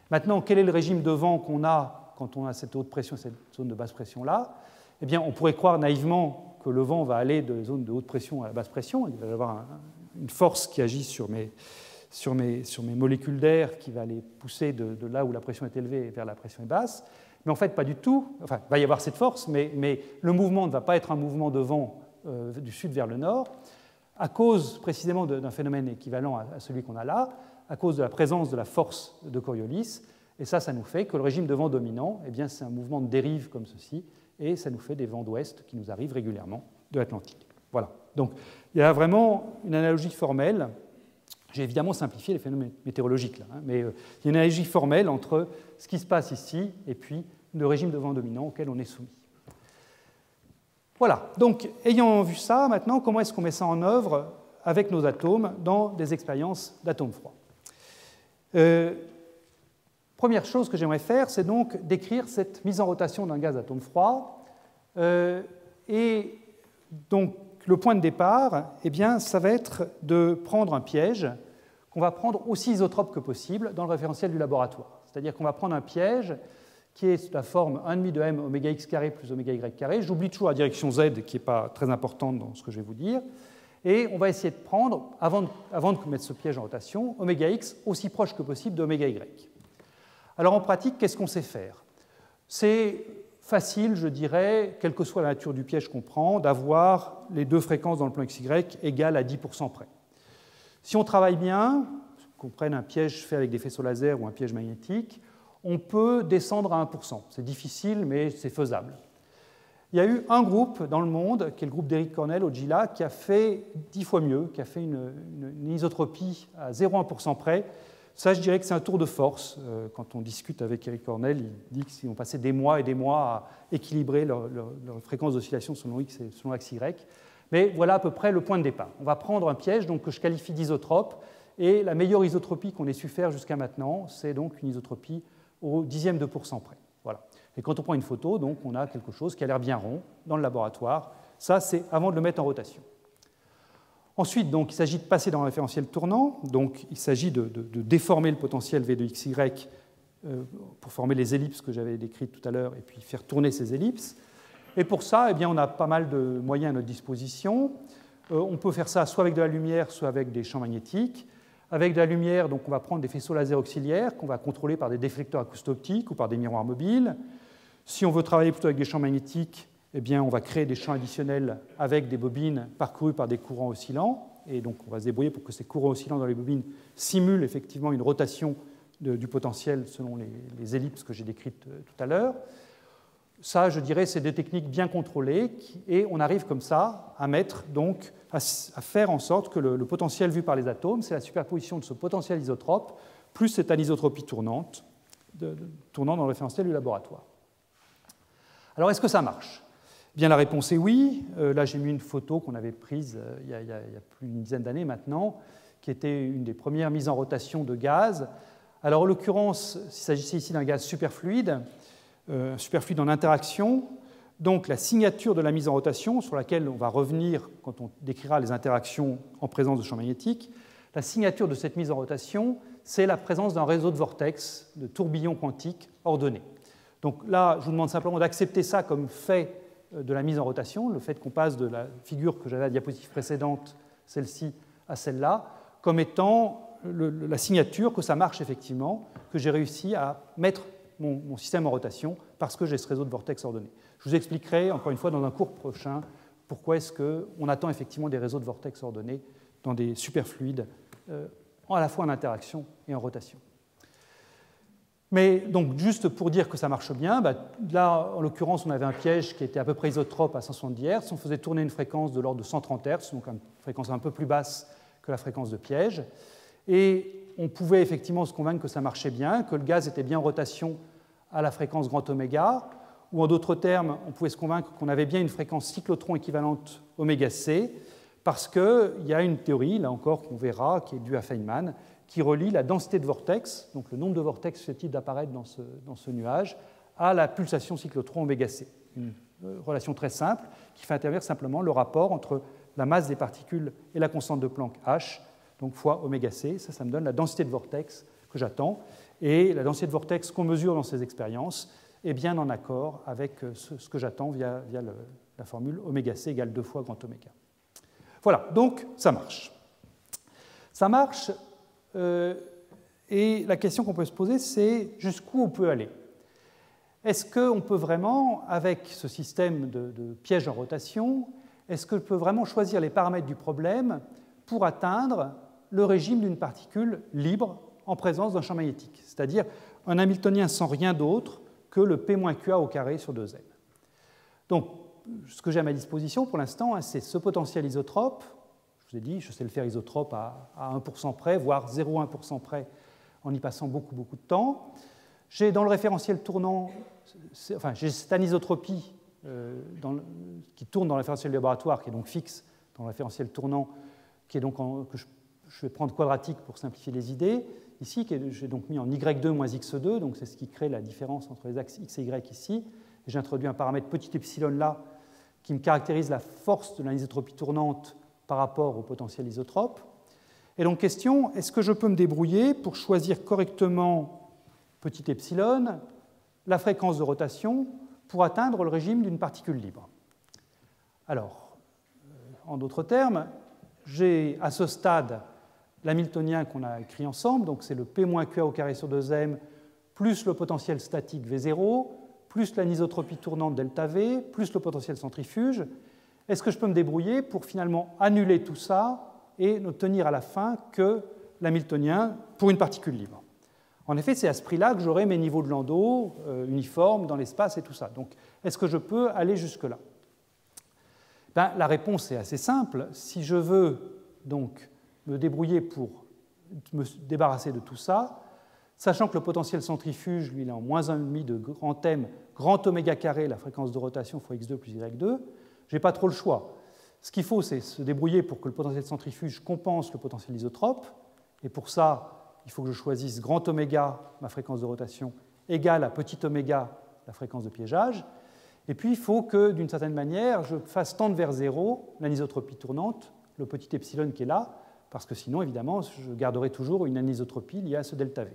Maintenant, quel est le régime de vent qu'on a quand on a cette haute pression et cette zone de basse pression là? Eh bien, on pourrait croire naïvement que le vent va aller de zone de haute pression à la basse pression. Il va y avoir une force qui agit sur mes molécules d'air qui va les pousser de là où la pression est élevée vers la pression est basse. Mais en fait, pas du tout. Enfin, il va y avoir cette force, mais le mouvement ne va pas être un mouvement de vent du sud vers le nord, à cause précisément d'un phénomène équivalent à celui qu'on a là, à cause de la présence de la force de Coriolis. Et ça nous fait que le régime de vent dominant, eh bien, c'est un mouvement de dérive comme ceci, et ça nous fait des vents d'ouest qui nous arrivent régulièrement de l'Atlantique. Voilà. Donc, il y a vraiment une analogie formelle. J'ai évidemment simplifié les phénomènes météorologiques, là, mais il y a une analogie formelle entre ce qui se passe ici et puis le régime de vent dominant auquel on est soumis. Voilà, donc ayant vu ça, maintenant, comment est-ce qu'on met ça en œuvre avec nos atomes dans des expériences d'atomes froids? Première chose que j'aimerais faire, c'est donc décrire cette mise en rotation d'un gaz atome froid. Et donc, le point de départ, eh bien, ça va être de prendre un piège qu'on va prendre aussi isotrope que possible dans le référentiel du laboratoire. C'est-à-dire qu'on va prendre un piège qui est sous la forme 1,5 de m oméga x carré plus oméga y carré. J'oublie toujours la direction z qui n'est pas très importante dans ce que je vais vous dire. Et on va essayer de prendre, avant de mettre ce piège en rotation, oméga x aussi proche que possible de oméga y. Alors en pratique, qu'est-ce qu'on sait faire? C'est facile, je dirais, quelle que soit la nature du piège qu'on prend, d'avoir les deux fréquences dans le plan XY égales à 10% près. Si on travaille bien, qu'on prenne un piège fait avec des faisceaux laser ou un piège magnétique, on peut descendre à 1%. C'est difficile, mais c'est faisable. Il y a eu un groupe dans le monde, qui est le groupe d'Eric Cornell au GILA, qui a fait 10 fois mieux, qui a fait une isotropie à 0,1% près. Ça, je dirais que c'est un tour de force. Quand on discute avec Eric Cornell, il dit qu'ils ont passé des mois et des mois à équilibrer leur fréquence d'oscillation selon X et selon XY. Mais voilà à peu près le point de départ. On va prendre un piège donc, que je qualifie d'isotrope, et la meilleure isotropie qu'on ait su faire jusqu'à maintenant, c'est donc une isotropie au dixième de pourcent près. Voilà. Et quand on prend une photo, donc, on a quelque chose qui a l'air bien rond dans le laboratoire. Ça, c'est avant de le mettre en rotation. Ensuite, donc, il s'agit de passer dans le référentiel tournant. Donc, il s'agit de déformer le potentiel V de XY pour former les ellipses que j'avais décrites tout à l'heure et puis faire tourner ces ellipses. Et pour ça, eh bien, on a pas mal de moyens à notre disposition. On peut faire ça soit avec de la lumière, soit avec des champs magnétiques. Avec de la lumière, donc, on va prendre des faisceaux laser auxiliaires qu'on va contrôler par des déflecteurs acousto-optiques ou par des miroirs mobiles. Si on veut travailler plutôt avec des champs magnétiques, eh bien, on va créer des champs additionnels avec des bobines parcourues par des courants oscillants. Et donc, on va se débrouiller pour que ces courants oscillants dans les bobines simulent effectivement une rotation du potentiel selon les ellipses que j'ai décrites tout à l'heure. Ça, je dirais, c'est des techniques bien contrôlées et on arrive comme ça à mettre, donc, à faire en sorte que le potentiel vu par les atomes, c'est la superposition de ce potentiel isotrope plus cette anisotropie tournante, tournant dans le référentiel du laboratoire. Alors, est-ce que ça marche? Bien, la réponse est oui. Là, j'ai mis une photo qu'on avait prise il y a plus d'une dizaine d'années maintenant, qui était une des premières mises en rotation de gaz. Alors, en l'occurrence, il s'agissait ici d'un gaz superfluide en interaction. Donc, la signature de la mise en rotation, sur laquelle on va revenir quand on décrira les interactions en présence de champs magnétiques, la signature de cette mise en rotation, c'est la présence d'un réseau de vortex, de tourbillons quantiques ordonnés. Donc là, je vous demande simplement d'accepter ça comme fait de la mise en rotation, le fait qu'on passe de la figure que j'avais à la diapositive précédente, celle-ci, à celle-là, comme étant la signature que ça marche effectivement, que j'ai réussi à mettre mon système en rotation parce que j'ai ce réseau de vortex ordonné. Je vous expliquerai, encore une fois, dans un cours prochain, pourquoi est-ce qu'on attend effectivement des réseaux de vortex ordonnés dans des superfluides, à la fois en interaction et en rotation. Mais donc, juste pour dire que ça marche bien, là, en l'occurrence, on avait un piège qui était à peu près isotrope à 170 Hz. On faisait tourner une fréquence de l'ordre de 130 Hz, donc une fréquence un peu plus basse que la fréquence de piège. Et on pouvait effectivement se convaincre que ça marchait bien, que le gaz était bien en rotation à la fréquence grand oméga, ou en d'autres termes, on pouvait se convaincre qu'on avait bien une fréquence cyclotron équivalente oméga c, parce qu'il y a une théorie, là encore, qu'on verra, qui est due à Feynman, qui relie la densité de vortex, donc le nombre de vortex susceptibles d'apparaître dans ce nuage, à la pulsation cyclotron ωc. Une relation très simple qui fait intervenir simplement le rapport entre la masse des particules et la constante de Planck H, donc fois ωc. Ça me donne la densité de vortex que j'attends. Et la densité de vortex qu'on mesure dans ces expériences est bien en accord avec ce que j'attends via la formule ωc égale 2 fois grand oméga. Voilà, donc ça marche. Ça marche, et la question qu'on peut se poser, c'est jusqu'où on peut aller. Est-ce qu'on peut vraiment, avec ce système de piège en rotation, est-ce qu'on peut vraiment choisir les paramètres du problème pour atteindre le régime d'une particule libre en présence d'un champ magnétique, c'est-à-dire un Hamiltonien sans rien d'autre que le P-QA au carré sur 2m. Donc, ce que j'ai à ma disposition pour l'instant, c'est ce potentiel isotrope. Je vous ai dit, je sais le faire isotrope à 1% près, voire 0,1% près, en y passant beaucoup de temps. J'ai dans le référentiel tournant, enfin, j'ai cette anisotropie qui tourne dans le référentiel du laboratoire, qui est donc fixe dans le référentiel tournant, qui est donc que je vais prendre quadratique pour simplifier les idées. Ici, j'ai donc mis en y2 moins x2, donc c'est ce qui crée la différence entre les axes x et y ici. J'ai introduit un paramètre petit epsilon là, qui me caractérise la force de l'anisotropie tournante par rapport au potentiel isotrope. Et donc, question, est-ce que je peux me débrouiller pour choisir correctement petit epsilon, la fréquence de rotation, pour atteindre le régime d'une particule libre? Alors, en d'autres termes, j'ai à ce stade l'hamiltonien qu'on a écrit ensemble, donc c'est le P-QA au carré sur 2m, plus le potentiel statique V0, plus l'anisotropie tournante delta V, plus le potentiel centrifuge. Est-ce que je peux me débrouiller pour finalement annuler tout ça et n'obtenir à la fin que l'hamiltonien pour une particule libre? En effet, c'est à ce prix-là que j'aurai mes niveaux de Landau uniformes dans l'espace et tout ça. Donc, est-ce que je peux aller jusque-là? La réponse est assez simple. Si je veux donc me débrouiller pour me débarrasser de tout ça, sachant que le potentiel centrifuge, lui, il est en moins 1,5 de grand M, grand oméga carré, la fréquence de rotation fois x2 plus y2, je n'ai pas trop le choix. Ce qu'il faut, c'est se débrouiller pour que le potentiel centrifuge compense le potentiel isotrope, et pour ça, il faut que je choisisse grand oméga, ma fréquence de rotation, égale à petit oméga, la fréquence de piégeage, et puis il faut que, d'une certaine manière, je fasse tendre vers 0 l'anisotropie tournante, le petit epsilon qui est là, parce que sinon, évidemment, je garderai toujours une anisotropie liée à ce delta V.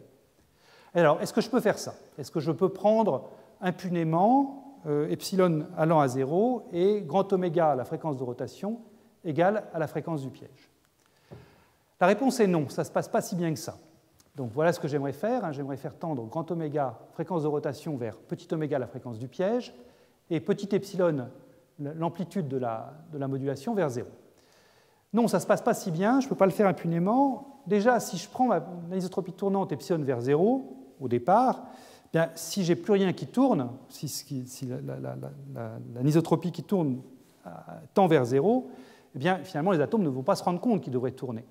Alors, est-ce que je peux faire ça? Est-ce que je peux prendre impunément epsilon allant à 0 et grand oméga, la fréquence de rotation, égale à la fréquence du piège? La réponse est non, ça ne se passe pas si bien que ça. Donc voilà ce que j'aimerais faire. J'aimerais faire tendre grand oméga, fréquence de rotation, vers petit oméga, la fréquence du piège, et petit epsilon, l'amplitude de la modulation, vers 0. Non, ça ne se passe pas si bien, je ne peux pas le faire impunément. Déjà, si je prends ma anisotropie tournante epsilon vers 0, au départ, bien, si j'ai plus rien qui tourne, si l'anisotropie qui tourne tend vers 0, eh bien, finalement, les atomes ne vont pas se rendre compte qu'ils devraient tourner.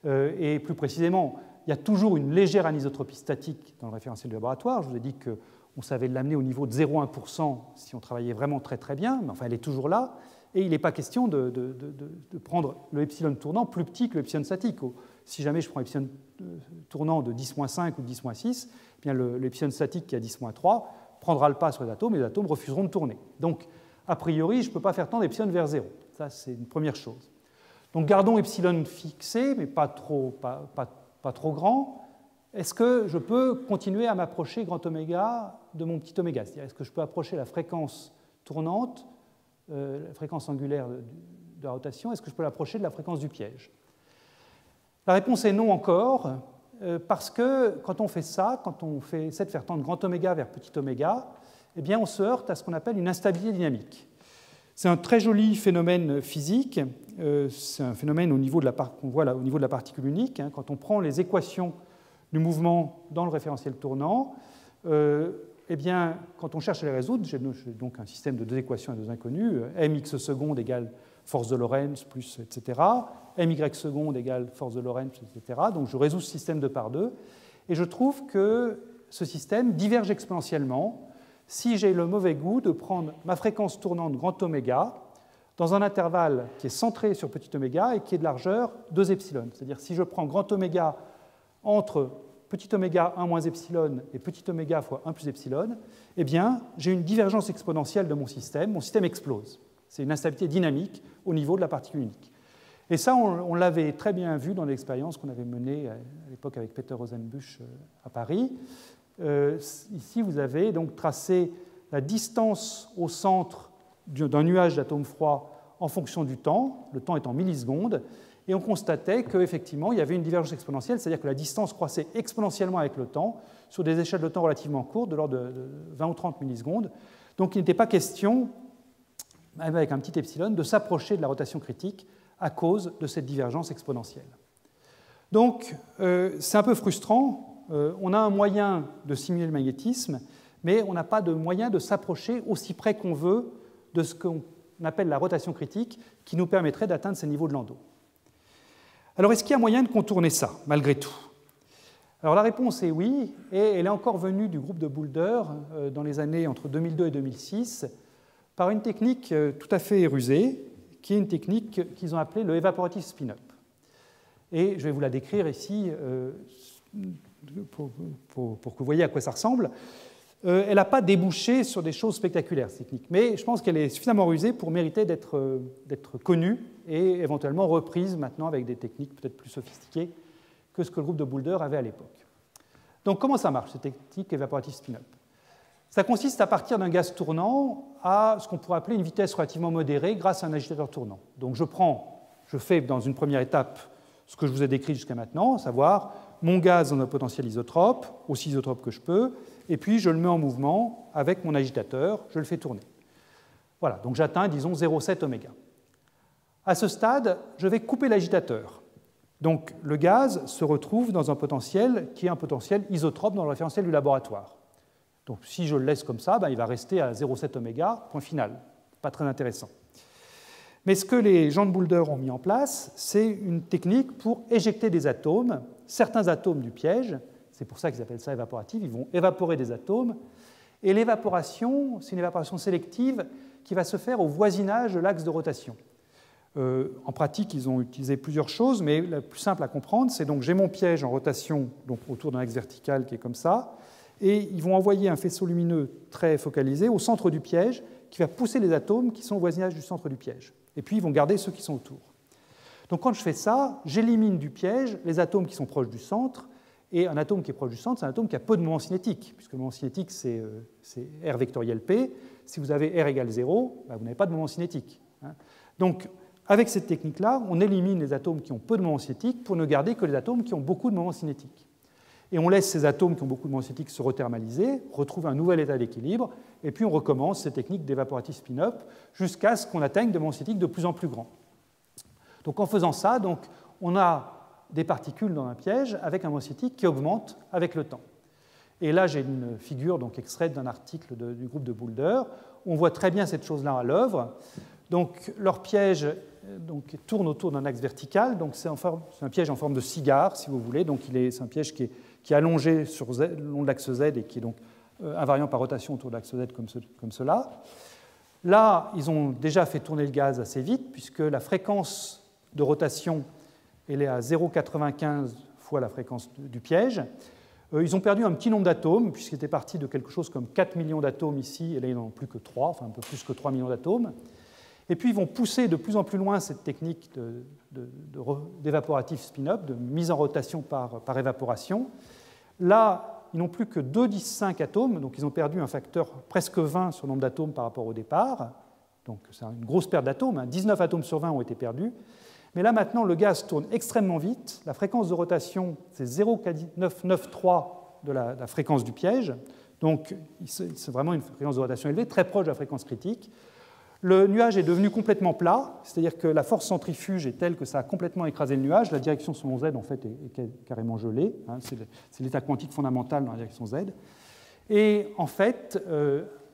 Et plus précisément, il y a toujours une légère anisotropie statique dans le référentiel du laboratoire. Je vous ai dit qu'on savait l'amener au niveau de 0,1% si on travaillait vraiment très bien, mais enfin, elle est toujours là. Et il n'est pas question de prendre le epsilon tournant plus petit que le epsilon statique. Si jamais je prends epsilon tournant de 10-5 ou de 10-6, eh bien l'epsilon statique qui est à 10-3 prendra le pas sur les atomes et les atomes refuseront de tourner. Donc, a priori, je ne peux pas faire tendre epsilon vers 0. Ça, c'est une première chose. Donc, gardons epsilon fixé, mais pas trop grand. Est-ce que je peux continuer à m'approcher grand oméga de mon petit oméga? C'est-à-dire, est-ce que je peux approcher la fréquence tournante, la fréquence angulaire de la rotation, est-ce que je peux l'approcher de la fréquence du piège? La réponse est non encore, parce que quand on fait ça, quand on essaie de faire tendre grand oméga vers petit oméga, eh bien on se heurte à ce qu'on appelle une instabilité dynamique. C'est un très joli phénomène physique, c'est un phénomène qu'on voit là, au niveau de la particule unique. Quand on prend les équations du mouvement dans le référentiel tournant, eh bien, quand on cherche à les résoudre, j'ai donc un système de deux équations à deux inconnues, mx seconde égale force de Lorentz plus etc., my seconde égale force de Lorentz, etc. Donc je résous ce système 2 par 2, et je trouve que ce système diverge exponentiellement si j'ai le mauvais goût de prendre ma fréquence tournante grand oméga dans un intervalle qui est centré sur petit oméga et qui est de largeur 2 epsilon. C'est-à-dire si je prends grand oméga entre petit oméga 1 moins epsilon et petit oméga fois 1 plus epsilon, eh bien, j'ai une divergence exponentielle de mon système explose. C'est une instabilité dynamique au niveau de la particule unique. Et ça, on l'avait très bien vu dans l'expérience qu'on avait menée à l'époque avec Peter Rosenbusch à Paris. Ici, vous avez donc tracé la distance au centre d'un nuage d'atomes froids en fonction du temps, le temps est en millisecondes, et on constatait qu'effectivement, il y avait une divergence exponentielle, c'est-à-dire que la distance croissait exponentiellement avec le temps, sur des échelles de temps relativement courtes, de l'ordre de 20 ou 30 millisecondes. Donc il n'était pas question, même avec un petit epsilon, de s'approcher de la rotation critique à cause de cette divergence exponentielle. Donc c'est un peu frustrant, on a un moyen de simuler le magnétisme, mais on n'a pas de moyen de s'approcher aussi près qu'on veut de ce qu'on appelle la rotation critique, qui nous permettrait d'atteindre ces niveaux de Landau. Alors, est-ce qu'il y a moyen de contourner ça, malgré tout? Alors, la réponse est oui, et elle est encore venue du groupe de Boulder dans les années entre 2002 et 2006 par une technique tout à fait rusée, qui est une technique qu'ils ont appelée le evaporative spin-up. Et je vais vous la décrire ici pour que vous voyez à quoi ça ressemble. Elle n'a pas débouché sur des choses spectaculaires, cette technique, mais je pense qu'elle est suffisamment rusée pour mériter d'être connue et éventuellement reprise maintenant avec des techniques peut-être plus sophistiquées que ce que le groupe de Boulder avait à l'époque. Donc comment ça marche, cette technique evaporative spin-up? Ça consiste à partir d'un gaz tournant à ce qu'on pourrait appeler une vitesse relativement modérée grâce à un agitateur tournant. Donc je fais dans une première étape ce que je vous ai décrit jusqu'à maintenant, à savoir mon gaz dans un potentiel isotrope, aussi isotrope que je peux, et puis je le mets en mouvement avec mon agitateur, je le fais tourner. Voilà, donc j'atteins, disons, 0,7 oméga. À ce stade, je vais couper l'agitateur. Donc le gaz se retrouve dans un potentiel qui est un potentiel isotrope dans le référentiel du laboratoire. Donc si je le laisse comme ça, il va rester à 0,7 oméga, point final. Pas très intéressant. Mais ce que les gens de Boulder ont mis en place, c'est une technique pour éjecter des atomes, certains atomes du piège. C'est pour ça qu'ils appellent ça évaporative. Ils vont évaporer des atomes. Et l'évaporation, c'est une évaporation sélective qui va se faire au voisinage de l'axe de rotation. En pratique, ils ont utilisé plusieurs choses, mais la plus simple à comprendre, c'est donc j'ai mon piège en rotation donc autour d'un axe vertical qui est comme ça, et ils vont envoyer un faisceau lumineux très focalisé au centre du piège qui va pousser les atomes qui sont au voisinage du centre du piège. Et puis ils vont garder ceux qui sont autour. Donc quand je fais ça, j'élimine du piège les atomes qui sont proches du centre. Et un atome qui est proche du centre, c'est un atome qui a peu de moment cinétique, puisque le moment cinétique, c'est R vectoriel P. Si vous avez R égale 0, vous n'avez pas de moment cinétique. Donc, avec cette technique-là, on élimine les atomes qui ont peu de moment cinétique pour ne garder que les atomes qui ont beaucoup de moment cinétique. Et on laisse ces atomes qui ont beaucoup de moment cinétique se rethermaliser, retrouver un nouvel état d'équilibre, et puis on recommence ces techniques d'évaporative spin-up jusqu'à ce qu'on atteigne des moments cinétiques de plus en plus grands. Donc en faisant ça, donc, on a des particules dans un piège avec un moment cinétique qui augmente avec le temps. Et là, j'ai une figure donc, extraite d'un article du groupe de Boulder. On voit très bien cette chose-là à l'œuvre. Donc, leur piège tourne autour d'un axe vertical. Donc, c'est un piège en forme de cigare, si vous voulez. Donc, c'est un piège qui est allongé le long de l'axe Z et qui est donc invariant par rotation autour de l'axe Z comme cela. Là, ils ont déjà fait tourner le gaz assez vite, puisque la fréquence de rotation elle est à 0,95 fois la fréquence du piège. Ils ont perdu un petit nombre d'atomes, puisqu'ils étaient partis de quelque chose comme 4 millions d'atomes ici, et là ils n'en ont plus que 3, enfin un peu plus que 3 millions d'atomes. Et puis ils vont pousser de plus en plus loin cette technique d'évaporative spin-up, de mise en rotation par évaporation. Là, ils n'ont plus que 2,15 atomes, donc ils ont perdu un facteur presque 20 sur le nombre d'atomes par rapport au départ. Donc c'est une grosse perte d'atomes, 19 atomes sur 20 ont été perdus. Mais là, maintenant, le gaz tourne extrêmement vite. La fréquence de rotation, c'est 0,993 de la fréquence du piège. Donc, c'est vraiment une fréquence de rotation élevée, très proche de la fréquence critique. Le nuage est devenu complètement plat, c'est-à-dire que la force centrifuge est telle que ça a complètement écrasé le nuage. La direction selon Z, en fait, est carrément gelée. C'est l'état quantique fondamental dans la direction Z. Et en fait,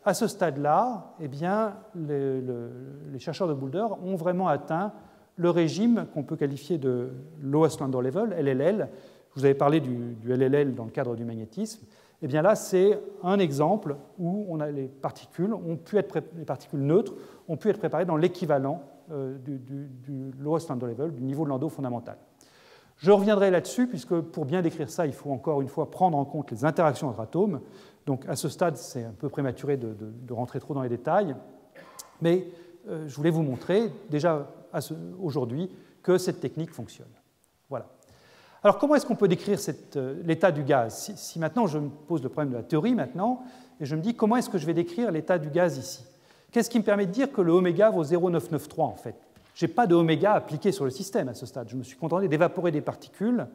à ce stade-là, eh bien, les chercheurs de Boulder ont vraiment atteint le régime qu'on peut qualifier de lowest Landau level, LLL. Je vous avais parlé du LLL dans le cadre du magnétisme. Eh bien là, c'est un exemple où les particules neutres ont pu être préparées dans l'équivalent du lowest Landau level, du niveau de Landau fondamental. Je reviendrai là-dessus, puisque pour bien décrire ça, il faut encore une fois prendre en compte les interactions entre atomes. Donc à ce stade, c'est un peu prématuré de rentrer trop dans les détails, mais je voulais vous montrer déjà aujourd'hui que cette technique fonctionne. Voilà. Alors comment est-ce qu'on peut décrire l'état du gaz? Si maintenant je me pose le problème de la théorie maintenant, et je me dis comment est-ce que je vais décrire l'état du gaz ici? Qu'est-ce qui me permet de dire que le oméga vaut 0,993 en fait? Je n'ai pas de oméga appliqué sur le système à ce stade. Je me suis contenté d'évaporer des particules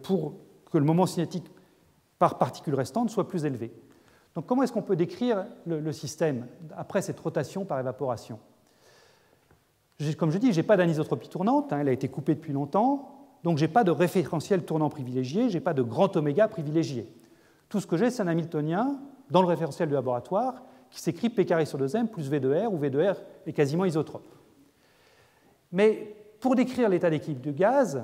pour que le moment cinétique par particule restante soit plus élevé. Donc comment est-ce qu'on peut décrire le système après cette rotation par évaporation? Comme je dis, je n'ai pas d'anisotropie tournante, elle a été coupée depuis longtemps, donc je n'ai pas de référentiel tournant privilégié, je n'ai pas de grand oméga privilégié. Tout ce que j'ai, c'est un hamiltonien dans le référentiel du laboratoire qui s'écrit P carré sur 2m plus V de R, où V de R est quasiment isotrope. Mais pour décrire l'état d'équilibre du gaz,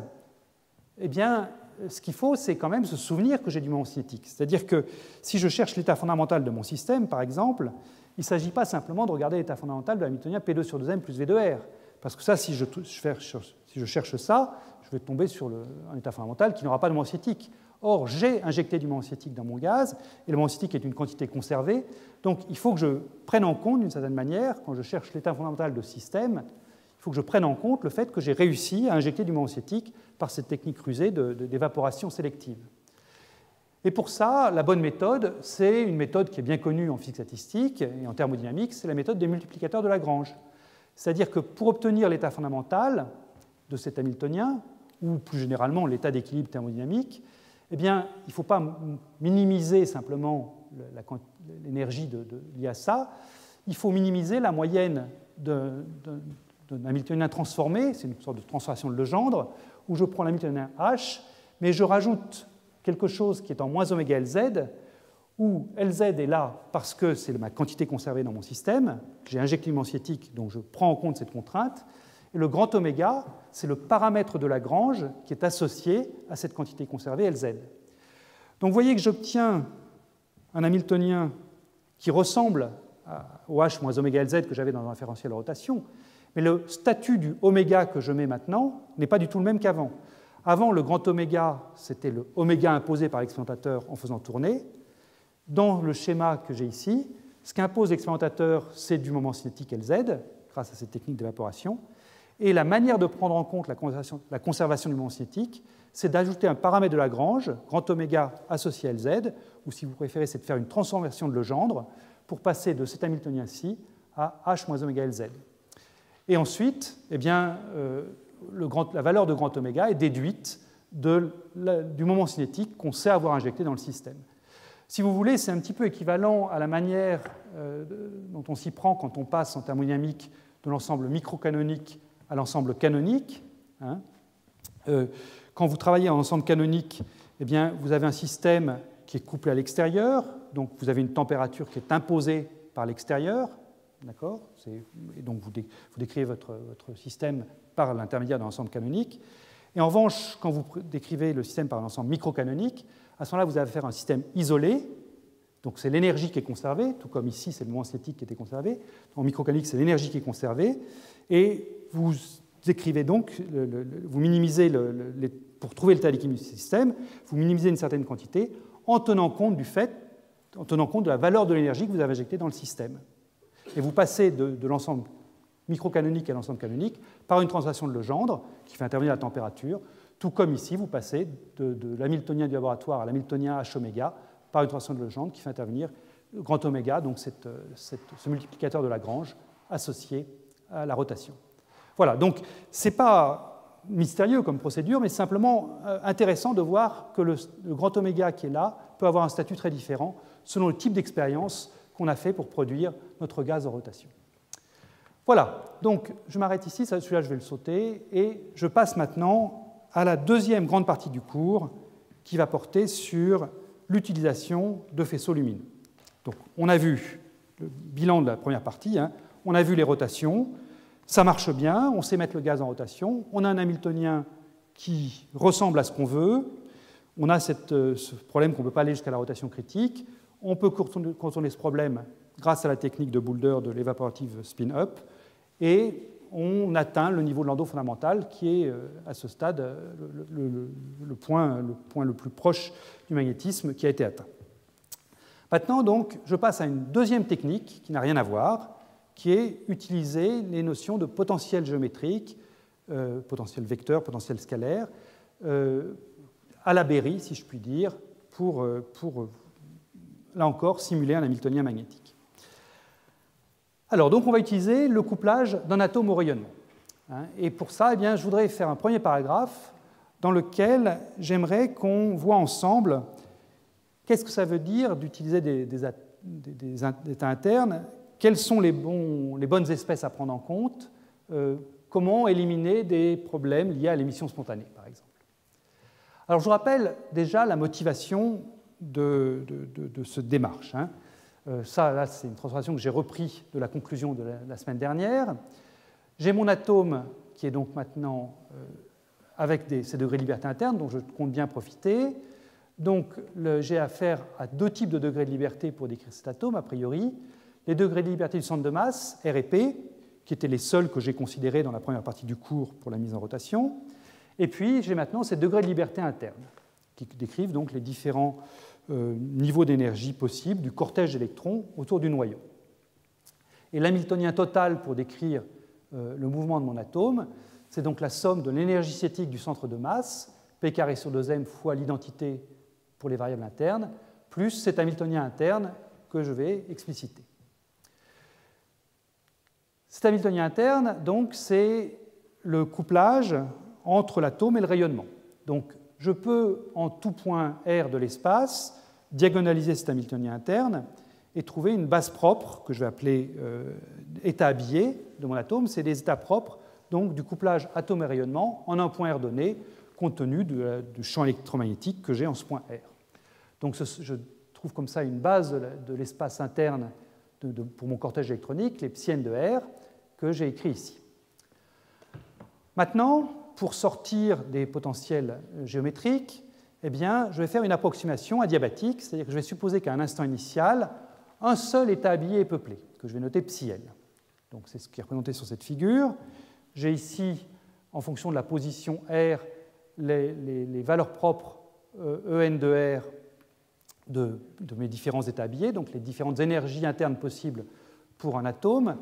eh bien, ce qu'il faut, c'est quand même se souvenir que j'ai du moment cinétique. C'est-à-dire que si je cherche l'état fondamental de mon système, par exemple, il ne s'agit pas simplement de regarder l'état fondamental de l'hamiltonien P2 sur 2m plus V de R. Parce que ça, si je cherche ça, je vais tomber sur un état fondamental qui n'aura pas de moment cinétique. Or, j'ai injecté du moment cinétique dans mon gaz, et le moment cinétique est une quantité conservée. Donc, il faut que je prenne en compte, d'une certaine manière, quand je cherche l'état fondamental de système, il faut que je prenne en compte le fait que j'ai réussi à injecter du moment cinétique par cette technique rusée d'évaporation sélective. Et pour ça, la bonne méthode, c'est une méthode qui est bien connue en physique statistique et en thermodynamique, c'est la méthode des multiplicateurs de Lagrange. C'est-à-dire que pour obtenir l'état fondamental de cet hamiltonien, ou plus généralement l'état d'équilibre thermodynamique, eh bien, il ne faut pas minimiser simplement l'énergie liée à ça, il faut minimiser la moyenne d'un hamiltonien transformé, c'est une sorte de transformation de Legendre, où je prends l'hamiltonien H, mais je rajoute quelque chose qui est en moins oméga Lz, où Lz est là parce que c'est ma quantité conservée dans mon système, j'ai injecté le moment cinétique, donc je prends en compte cette contrainte, et le grand oméga, c'est le paramètre de Lagrange qui est associé à cette quantité conservée Lz. Donc vous voyez que j'obtiens un hamiltonien qui ressemble au H moins oméga Lz que j'avais dans le référentiel de rotation, mais le statut du oméga que je mets maintenant n'est pas du tout le même qu'avant. Avant, le grand oméga, c'était le oméga imposé par l'expérimentateur en faisant tourner. Dans le schéma que j'ai ici, ce qu'impose l'expérimentateur, c'est du moment cinétique Lz, grâce à cette technique d'évaporation. Et la manière de prendre en compte la conservation du moment cinétique, c'est d'ajouter un paramètre de Lagrange, grand oméga associé à Lz, ou si vous préférez, c'est de faire une transformation de Legendre pour passer de cet hamiltonien-ci à H moins oméga Lz. Et ensuite, eh bien, la valeur de grand oméga est déduite du moment cinétique qu'on sait avoir injecté dans le système. Si vous voulez, c'est un petit peu équivalent à la manière dont on s'y prend quand on passe en thermodynamique de l'ensemble microcanonique à l'ensemble canonique. Quand vous travaillez en ensemble canonique, eh bien, vous avez un système qui est couplé à l'extérieur, donc vous avez une température qui est imposée par l'extérieur, d'accord ? Et donc vous décrivez votre système par l'intermédiaire d'un ensemble canonique. Et en revanche, quand vous décrivez le système par un ensemble microcanonique, à ce moment-là, vous avez affaire à un système isolé, donc c'est l'énergie qui est conservée, tout comme ici, c'est le moment cinétique qui était conservé. En microcanonique, c'est l'énergie qui est conservée, et vous décrivez donc, vous minimisez, pour trouver l'état d'équilibre du système, vous minimisez une certaine quantité en tenant compte de la valeur de l'énergie que vous avez injectée dans le système. Et vous passez de l'ensemble microcanonique à l'ensemble canonique par une transformation de Legendre qui fait intervenir la température, tout comme ici, vous passez de l'hamiltonien du laboratoire à l'hamiltonien H oméga par une transformation de Legendre qui fait intervenir le grand oméga, donc ce multiplicateur de Lagrange associé à la rotation. Voilà, donc ce n'est pas mystérieux comme procédure, mais simplement intéressant de voir que le grand oméga qui est là peut avoir un statut très différent selon le type d'expérience qu'on a fait pour produire notre gaz en rotation. Voilà, donc je m'arrête ici, celui-là je vais le sauter, et je passe maintenant à la deuxième grande partie du cours qui va porter sur l'utilisation de faisceaux lumineux. Donc on a vu le bilan de la première partie, on a vu les rotations, ça marche bien, on sait mettre le gaz en rotation, on a un hamiltonien qui ressemble à ce qu'on veut, on a ce problème qu'on ne peut pas aller jusqu'à la rotation critique, on peut contourner ce problème grâce à la technique de Boulder de l'evaporative spin-up, et on atteint le niveau de Landau fondamental qui est à ce stade le point le plus proche du magnétisme qui a été atteint. Maintenant, donc, je passe à une deuxième technique qui n'a rien à voir, qui est utiliser les notions de potentiel géométrique, potentiel vecteur, potentiel scalaire, à la Berry, si je puis dire, pour là encore, simuler un Hamiltonien magnétique. Alors, donc, on va utiliser le couplage d'un atome au rayonnement. Et pour ça, eh bien, je voudrais faire un premier paragraphe dans lequel j'aimerais qu'on voit ensemble qu'est-ce que ça veut dire d'utiliser des états internes, quelles sont les bonnes espèces à prendre en compte, comment éliminer des problèmes liés à l'émission spontanée, par exemple. Alors, je vous rappelle déjà la motivation de cette démarche. Ça, là, c'est une transformation que j'ai repris de la conclusion de la semaine dernière. J'ai mon atome qui est donc maintenant avec ces degrés de liberté interne, dont je compte bien profiter. Donc, j'ai affaire à deux types de degrés de liberté pour décrire cet atome, a priori. Les degrés de liberté du centre de masse, R et P, qui étaient les seuls que j'ai considérés dans la première partie du cours pour la mise en rotation. Et puis, j'ai maintenant ces degrés de liberté interne, qui décrivent donc les différents niveaux d'énergie possibles du cortège d'électrons autour du noyau. Et l'hamiltonien total pour décrire le mouvement de mon atome, c'est donc la somme de l'énergie cinétique du centre de masse, P carré sur 2m fois l'identité pour les variables internes, plus cet hamiltonien interne que je vais expliciter. Cet hamiltonien interne, donc, c'est le couplage entre l'atome et le rayonnement. Donc, je peux, en tout point R de l'espace, diagonaliser cet hamiltonien interne et trouver une base propre, que je vais appeler état habillé de mon atome. C'est des états propres donc, du couplage atome et rayonnement en un point R donné, compte tenu du champ électromagnétique que j'ai en ce point R. Donc, je trouve comme ça une base de l'espace interne pour mon cortège électronique, les psi n de R, que j'ai écrit ici. Maintenant, pour sortir des potentiels géométriques, eh bien, je vais faire une approximation adiabatique, c'est-à-dire que je vais supposer qu'à un instant initial, un seul état habillé est peuplé, que je vais noter psi-L. Donc, c'est ce qui est représenté sur cette figure. J'ai ici, en fonction de la position R, les valeurs propres En de R de mes différents états habillés, donc les différentes énergies internes possibles pour un atome.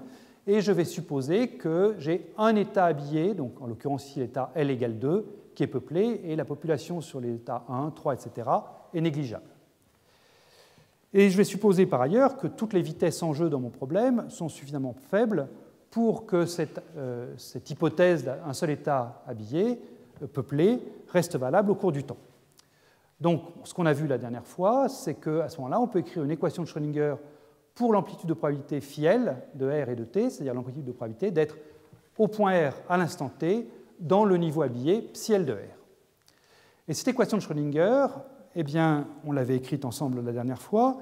Et je vais supposer que j'ai un état habillé, donc en l'occurrence ici l'état L égale 2, qui est peuplé, et la population sur les états 1, 3, etc. est négligeable. Et je vais supposer par ailleurs que toutes les vitesses en jeu dans mon problème sont suffisamment faibles pour que cette hypothèse d'un seul état habillé, peuplé, reste valable au cours du temps. Donc, ce qu'on a vu la dernière fois, c'est qu'à ce moment-là, on peut écrire une équation de Schrödinger pour l'amplitude de probabilité phi L de R et de T, c'est-à-dire l'amplitude de probabilité d'être au point R à l'instant T dans le niveau habillé psi L de R. Et cette équation de Schrödinger, eh bien, on l'avait écrite ensemble la dernière fois,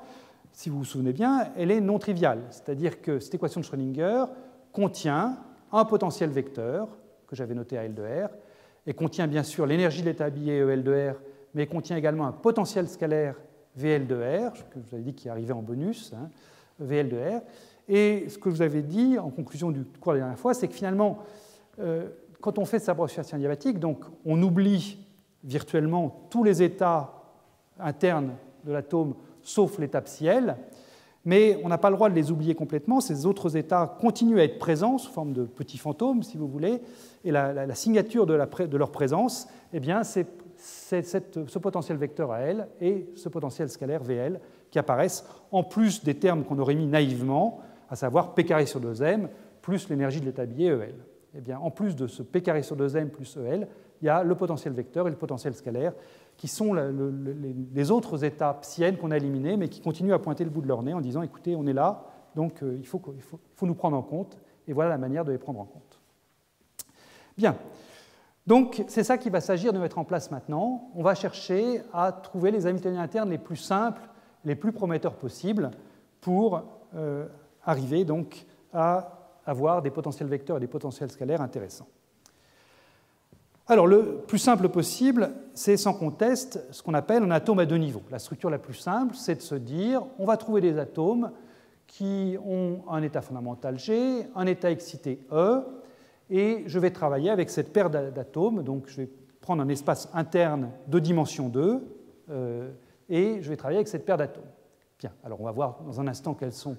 si vous vous souvenez bien, elle est non triviale, c'est-à-dire que cette équation de Schrödinger contient un potentiel vecteur que j'avais noté à L de R, et contient bien sûr l'énergie de l'état habillé EL de R, mais contient également un potentiel scalaire VL de R, que je vous avais dit qui arrivait en bonus, VL de R. Et ce que je vous avais dit en conclusion du cours la dernière fois, c'est que finalement, quand on fait cette approximation adiabatique, donc on oublie virtuellement tous les états internes de l'atome, sauf l'état psi L, mais on n'a pas le droit de les oublier complètement. Ces autres états continuent à être présents sous forme de petits fantômes, si vous voulez, et la signature de leur présence, eh bien, c'est ce potentiel vecteur à L et ce potentiel scalaire VL qui apparaissent en plus des termes qu'on aurait mis naïvement, à savoir P carré sur 2m plus l'énergie de l'état habillé EL. Eh bien, en plus de ce P carré sur 2m plus EL, il y a le potentiel vecteur et le potentiel scalaire qui sont les autres états psi n qu'on a éliminés, mais qui continuent à pointer le bout de leur nez en disant écoutez, on est là, donc il faut nous prendre en compte, et voilà la manière de les prendre en compte. Bien. Donc, c'est ça qu'il va s'agir de mettre en place maintenant. On va chercher à trouver les hamiltoniens internes les plus simples, les plus prometteurs possibles pour arriver donc à avoir des potentiels vecteurs et des potentiels scalaires intéressants. Alors, le plus simple possible, c'est sans conteste ce qu'on appelle un atome à deux niveaux. La structure la plus simple, c'est de se dire on va trouver des atomes qui ont un état fondamental G, un état excité E, et je vais travailler avec cette paire d'atomes. Donc je vais prendre un espace interne de dimension 2, et je vais travailler avec cette paire d'atomes. Bien, alors on va voir dans un instant quelles sont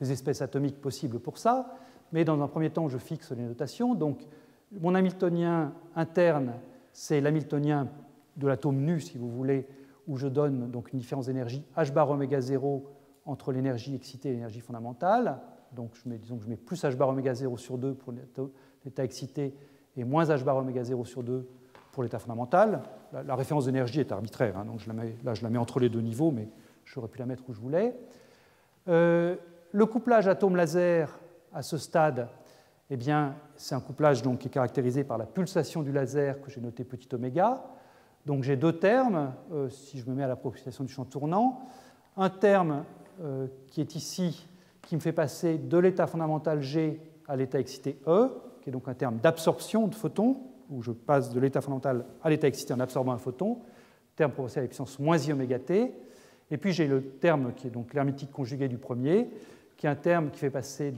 les espèces atomiques possibles pour ça, mais dans un premier temps, je fixe les notations. Donc mon hamiltonien interne, c'est l'hamiltonien de l'atome nu, si vous voulez, où je donne donc une différence d'énergie h bar oméga 0 entre l'énergie excitée et l'énergie fondamentale. Donc disons que je mets plus h bar oméga 0 sur 2 pour l'état excité et moins h bar oméga 0 sur 2 pour l'état fondamental. La référence d'énergie est arbitraire, hein, donc je la mets entre les deux niveaux, mais j'aurais pu la mettre où je voulais. Le couplage atome-laser à ce stade, eh bien, c'est un couplage donc, qui est caractérisé par la pulsation du laser que j'ai noté petit oméga. Donc j'ai deux termes, si je me mets à l'approximation du champ tournant. Un terme qui est ici, qui me fait passer de l'état fondamental G à l'état excité E, qui est donc un terme d'absorption de photons, où je passe de l'état fondamental à l'état excité en absorbant un photon, terme proportionnel à la puissance moins I oméga t. Et puis j'ai le terme qui est donc l'hermétique conjugué du premier, qui est un terme qui fait passer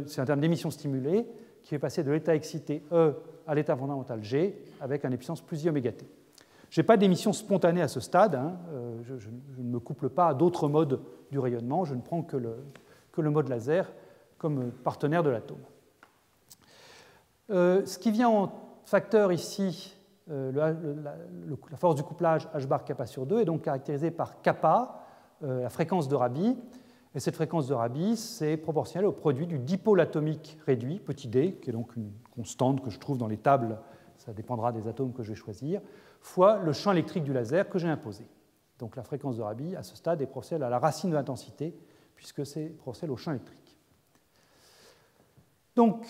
c'est un terme d'émission stimulée, qui fait passer de l'état excité E à l'état fondamental G avec un puissance plus I oméga t. Je n'ai pas d'émission spontanée à ce stade, hein, je ne me couple pas à d'autres modes du rayonnement, je ne prends que le mode laser comme partenaire de l'atome. Ce qui vient en facteur ici, la force du couplage h bar kappa sur 2 est donc caractérisée par kappa, la fréquence de Rabi. Et cette fréquence de Rabi, c'est proportionnel au produit du dipôle atomique réduit, petit d, qui est donc une constante que je trouve dans les tables, ça dépendra des atomes que je vais choisir, fois le champ électrique du laser que j'ai imposé. Donc la fréquence de Rabi, à ce stade, est proportionnelle à la racine de l'intensité, puisque c'est proportionnel au champ électrique. Donc,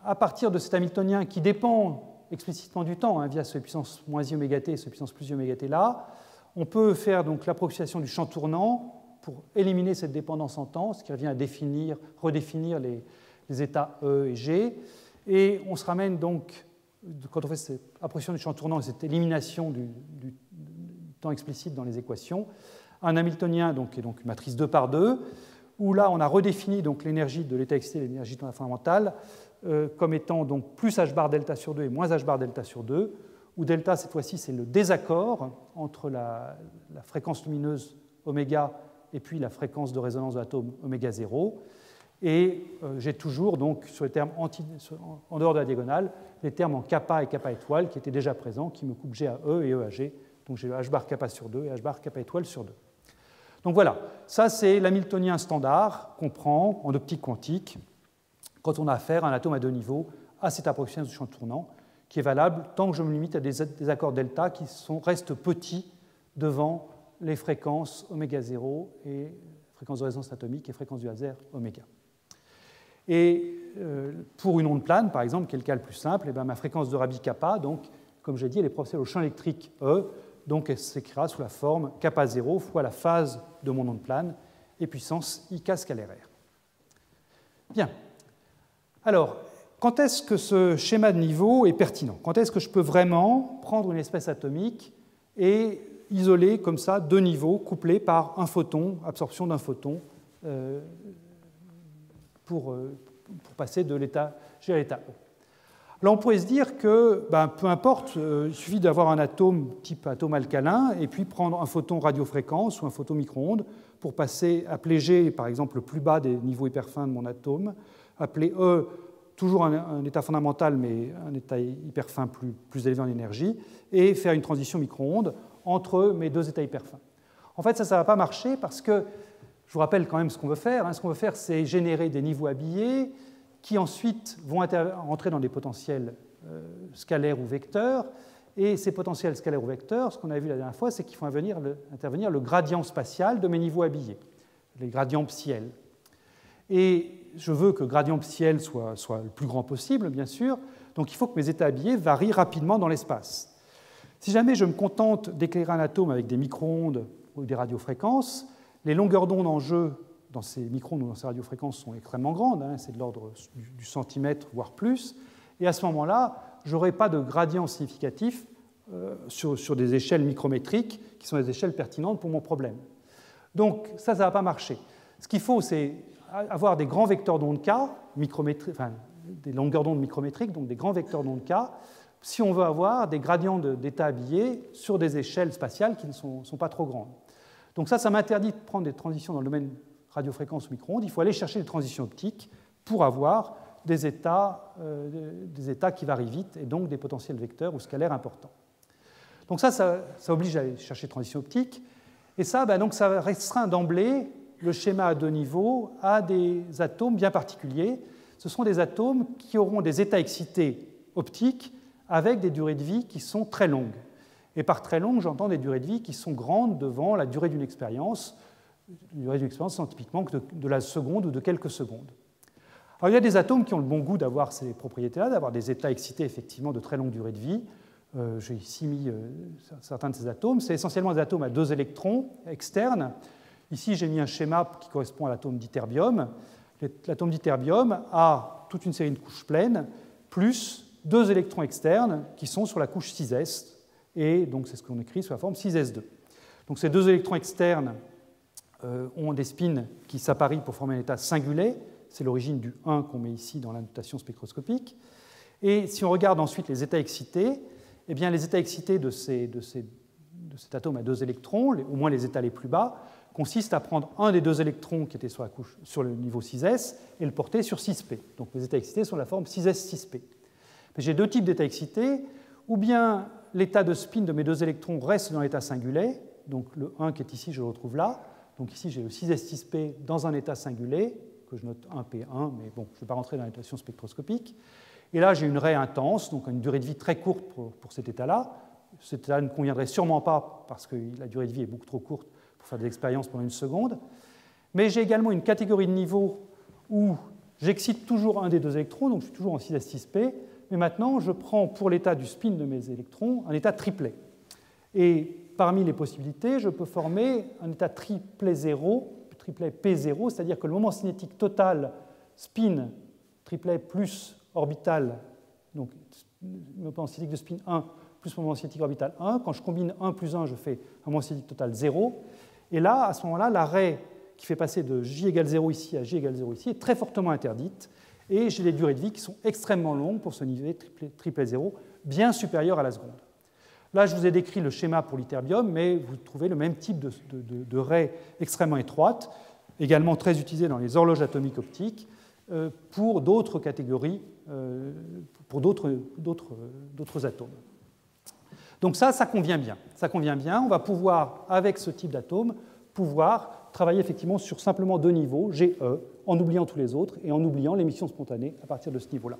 à partir de cet hamiltonien qui dépend explicitement du temps, hein, via ce puissance moins I oméga t et ce puissance plus I oméga t là, on peut faire donc l'approximation du champ tournant pour éliminer cette dépendance en temps, ce qui revient à redéfinir les états E et G. Et on se ramène donc, quand on fait cette approximation du champ tournant et cette élimination du temps explicite dans les équations, un hamiltonien donc, qui est donc une matrice 2 par 2, où là on a redéfini donc l'énergie de l'état excité et l'énergie fondamentale comme étant donc plus h bar delta sur 2 et moins h bar delta sur 2, où delta cette fois-ci c'est le désaccord entre la fréquence lumineuse oméga et puis la fréquence de résonance de l'atome oméga 0. Et j'ai toujours, donc, sur les termes en dehors de la diagonale, les termes en kappa et kappa étoile qui étaient déjà présents, qui me coupent G à E et E à G. Donc j'ai le h bar kappa sur 2 et h bar kappa étoile sur 2. Donc voilà, ça c'est l'hamiltonien standard qu'on prend en optique quantique quand on a affaire à un atome à deux niveaux à cette approximation du champ tournant, qui est valable tant que je me limite à des accords delta qui restent petits devant les fréquences oméga 0 et fréquence de résonance atomique et fréquence du laser oméga. Et pour une onde plane, par exemple, qui est le cas le plus simple, ma fréquence de Rabi kappa, donc, comme j'ai dit, elle est proportionnelle au champ électrique E, donc elle s'écrira sous la forme kappa 0 fois la phase de mon onde plane et puissance IK scalaire R. Bien. Alors, quand est-ce que ce schéma de niveau est pertinent? Quand est-ce que je peux vraiment prendre une espèce atomique et isoler comme ça deux niveaux couplés par un photon, absorption d'un photon, pour passer de l'état G à l'état E? Là, on pourrait se dire que peu importe, il suffit d'avoir un atome type atome alcalin et puis prendre un photon radiofréquence ou un photon micro-ondes pour appeler G, par exemple, le plus bas des niveaux hyperfins de mon atome, appeler E toujours un état fondamental, mais un état hyperfin plus élevé en énergie, et faire une transition micro-ondes entre mes deux états hyperfins. En fait, ça ne va pas marcher parce que, je vous rappelle quand même ce qu'on veut faire. Ce qu'on veut faire, c'est générer des niveaux habillés qui ensuite vont entrer dans des potentiels scalaires ou vecteurs. Et ces potentiels scalaires ou vecteurs, ce qu'on a vu la dernière fois, c'est qu'ils font intervenir le gradient spatial de mes niveaux habillés, les gradients psi-L. Et je veux que le gradient psi-L soit le plus grand possible, bien sûr, donc il faut que mes états habillés varient rapidement dans l'espace. Si jamais je me contente d'éclairer un atome avec des micro-ondes ou des radiofréquences, les longueurs d'onde en jeu dans ces micro-ondes ou dans ces radiofréquences sont extrêmement grandes, hein, c'est de l'ordre du centimètre, voire plus, et à ce moment-là, je n'aurai pas de gradient significatif sur des échelles micrométriques qui sont des échelles pertinentes pour mon problème. Donc ça ne va pas marcher. Ce qu'il faut, c'est avoir des grands vecteurs d'onde K, des longueurs d'onde micrométriques, donc des grands vecteurs d'onde K, si on veut avoir des gradients d'état habillés sur des échelles spatiales qui ne sont pas trop grandes. Donc ça m'interdit de prendre des transitions dans le domaine radiofréquence ou micro-ondes. Il faut aller chercher des transitions optiques pour avoir des états qui varient vite et donc des potentiels vecteurs ou scalaires importants. Donc ça oblige à aller chercher des transitions optiques. Et ça restreint d'emblée le schéma à deux niveaux à des atomes bien particuliers. Ce sont des atomes qui auront des états excités optiques avec des durées de vie qui sont très longues. Et par très longues, j'entends des durées de vie qui sont grandes devant la durée d'une expérience. La durée d'une expérience sont typiquement que de la seconde ou de quelques secondes. Alors, il y a des atomes qui ont le bon goût d'avoir ces propriétés-là, d'avoir des états excités effectivement de très longue durée de vie. J'ai ici mis certains de ces atomes. C'est essentiellement des atomes à 2 électrons externes. Ici, j'ai mis un schéma qui correspond à l'atome d'ytterbium. L'atome d'ytterbium a toute une série de couches pleines, plus 2 électrons externes qui sont sur la couche 6s. Et donc, c'est ce qu'on écrit sous la forme 6s2. Donc, ces 2 électrons externes ont des spins qui s'apparient pour former un état singulet. C'est l'origine du 1 qu'on met ici dans la notation spectroscopique. Et si on regarde ensuite les états excités, eh bien, les états excités de cet atome à 2 électrons, au moins les états les plus bas, consistent à prendre un des 2 électrons qui était sur le niveau 6s et le porter sur 6p. Donc les états excités sont de la forme 6s6p. J'ai 2 types d'états excités. Ou bien l'état de spin de mes 2 électrons reste dans l'état singulet, donc le 1 qui est ici, je le retrouve là. Donc ici, j'ai le 6s6p dans un état singulet, que je note 1p1, mais bon, je ne vais pas rentrer dans la notation spectroscopique. Et là, j'ai une raie intense, donc une durée de vie très courte pour cet état-là. Cet état ne conviendrait sûrement pas parce que la durée de vie est beaucoup trop courte pour faire des expériences pendant 1 seconde. Mais j'ai également une catégorie de niveau où j'excite toujours un des 2 électrons, donc je suis toujours en 6s6p, mais maintenant je prends pour l'état du spin de mes électrons un état triplet. Et parmi les possibilités, je peux former un état triplet 0, triplet P0, c'est-à-dire que le moment cinétique total spin triplet plus orbital, donc moment cinétique de spin 1 plus moment cinétique orbital 1, quand je combine 1 plus 1, je fais un moment cinétique total 0. Et là, à ce moment-là, la raie qui fait passer de J égale 0 ici à J égale 0 ici est très fortement interdite. Et j'ai des durées de vie qui sont extrêmement longues pour ce niveau triplet 0, bien supérieur à la seconde. Là, je vous ai décrit le schéma pour l'ytterbium, mais vous trouvez le même type de raie extrêmement étroite, également très utilisée dans les horloges atomiques optiques, pour d'autres catégories, pour d'autres atomes. Donc ça convient bien. Ça convient bien. On va pouvoir, avec ce type d'atome, travailler effectivement sur simplement 2 niveaux, GE, en oubliant tous les autres et en oubliant l'émission spontanée à partir de ce niveau-là.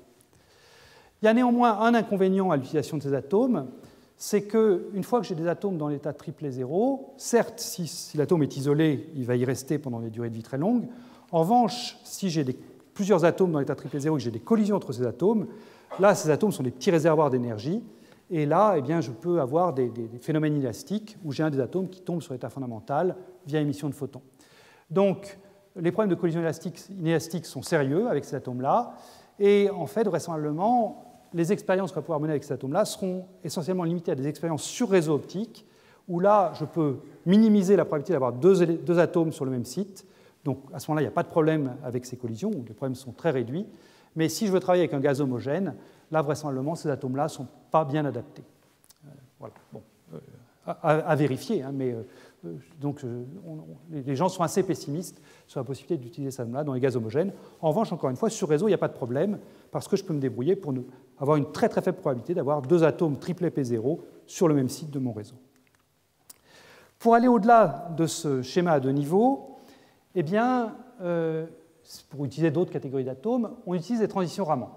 Il y a néanmoins un inconvénient à l'utilisation de ces atomes, c'est qu'une fois que j'ai des atomes dans l'état triplet 0, certes, si l'atome est isolé, il va y rester pendant des durées de vie très longues. En revanche, si j'ai plusieurs atomes dans l'état triplet 0 et que j'ai des collisions entre ces atomes, là, ces atomes sont des petits réservoirs d'énergie. Et là, eh bien, je peux avoir des phénomènes inélastiques où j'ai un des atomes qui tombe sur l'état fondamental via émission de photons. Donc, les problèmes de collision inélastique sont sérieux avec ces atomes-là. Et en fait, vraisemblablement, les expériences qu'on va pouvoir mener avec ces atomes-là seront essentiellement limitées à des expériences sur réseau optique, où là, je peux minimiser la probabilité d'avoir 2 atomes sur le même site. Donc, à ce moment-là, il n'y a pas de problème avec ces collisions, où les problèmes sont très réduits. Mais si je veux travailler avec un gaz homogène, là, vraisemblablement, ces atomes-là ne sont pas bien adaptés. Voilà. Bon, à vérifier, hein, mais donc, les gens sont assez pessimistes sur la possibilité d'utiliser ces atomes-là dans les gaz homogènes. En revanche, encore une fois, sur réseau, il n'y a pas de problème, parce que je peux me débrouiller pour avoir une très très faible probabilité d'avoir 2 atomes triplet P0 sur le même site de mon réseau. Pour aller au-delà de ce schéma à 2 niveaux, eh bien, pour utiliser d'autres catégories d'atomes, on utilise des transitions Raman.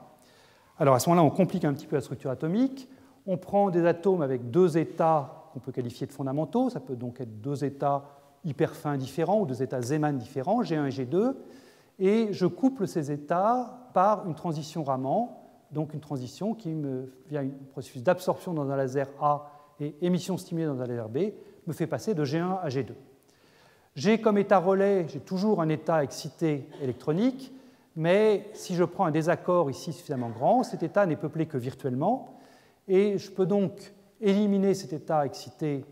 Alors à ce moment-là, on complique un petit peu la structure atomique. On prend des atomes avec 2 états qu'on peut qualifier de fondamentaux. Ça peut donc être 2 états hyper fins différents ou 2 états Zeeman différents, G1 et G2. Et je couple ces états par une transition Raman, donc une transition qui, via un processus d'absorption dans un laser A et émission stimulée dans un laser B, me fait passer de G1 à G2. J'ai comme état relais, j'ai toujours un état excité électronique, mais si je prends un désaccord ici suffisamment grand, cet état n'est peuplé que virtuellement, et je peux donc éliminer cet état excité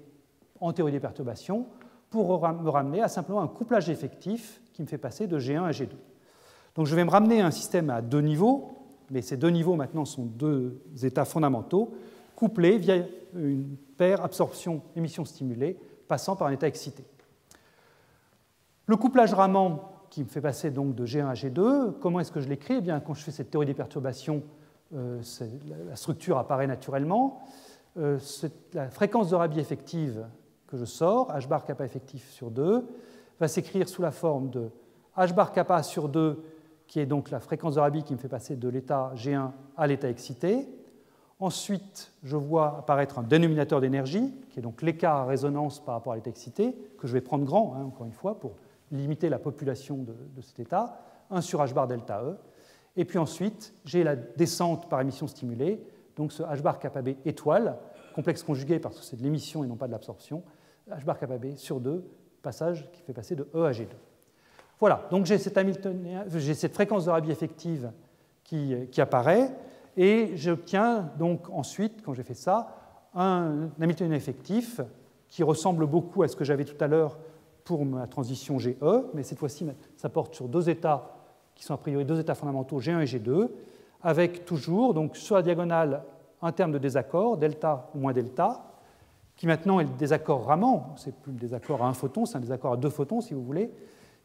en théorie des perturbations pour me ramener à simplement un couplage effectif qui me fait passer de G1 à G2. Donc je vais me ramener à un système à 2 niveaux, mais ces deux niveaux maintenant sont deux états fondamentaux, couplés via une paire absorption-émission stimulée passant par un état excité. Le couplage Raman qui me fait passer donc de G1 à G2, comment est-ce que je l'écris? Eh bien, quand je fais cette théorie des perturbations, la structure apparaît naturellement. La fréquence de Rabi effective que je sors, h bar kappa effectif sur 2, va s'écrire sous la forme de h bar kappa sur 2, qui est donc la fréquence de Rabi qui me fait passer de l'état G1 à l'état excité. Ensuite, je vois apparaître un dénominateur d'énergie, qui est donc l'écart à résonance par rapport à l'état excité, que je vais prendre grand, encore une fois, pour limiter la population de cet état, 1 sur h bar delta E. Et puis ensuite, j'ai la descente par émission stimulée, donc ce h bar kappa b étoile, complexe conjugué parce que c'est de l'émission et non pas de l'absorption, h bar kappa b sur 2, passage qui fait passer de E à G2. Voilà, donc j'ai cette fréquence de Rabi effective qui apparaît, et j'obtiens donc ensuite, quand j'ai fait ça, un Hamiltonien effectif qui ressemble beaucoup à ce que j'avais tout à l'heure pour ma transition GE, mais cette fois-ci, ça porte sur deux états qui sont a priori deux états fondamentaux, G1 et G2, avec toujours, donc sur la diagonale, un terme de désaccord, delta ou moins delta, qui maintenant est le désaccord Raman, c'est plus le désaccord à un photon, c'est un désaccord à deux photons, si vous voulez.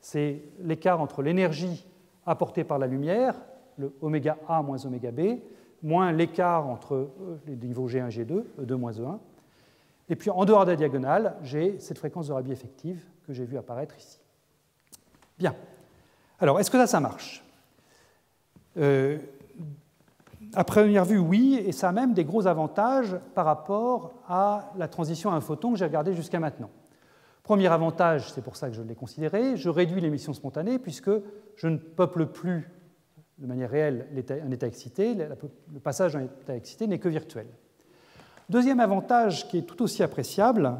C'est l'écart entre l'énergie apportée par la lumière, le oméga A moins oméga B, moins l'écart entre les niveaux G1 et G2, E2 moins E1. Et puis en dehors de la diagonale, j'ai cette fréquence de Rabi effective que j'ai vue apparaître ici. Bien. Alors, est-ce que ça marche? À première vue, oui, et ça a même des gros avantages par rapport à la transition à un photon que j'ai regardé jusqu'à maintenant. Premier avantage, c'est pour ça que je l'ai considéré, je réduis l'émission spontanée puisque je ne peuple plus de manière réelle un état excité, le passage d'un état excité n'est que virtuel. Deuxième avantage qui est tout aussi appréciable,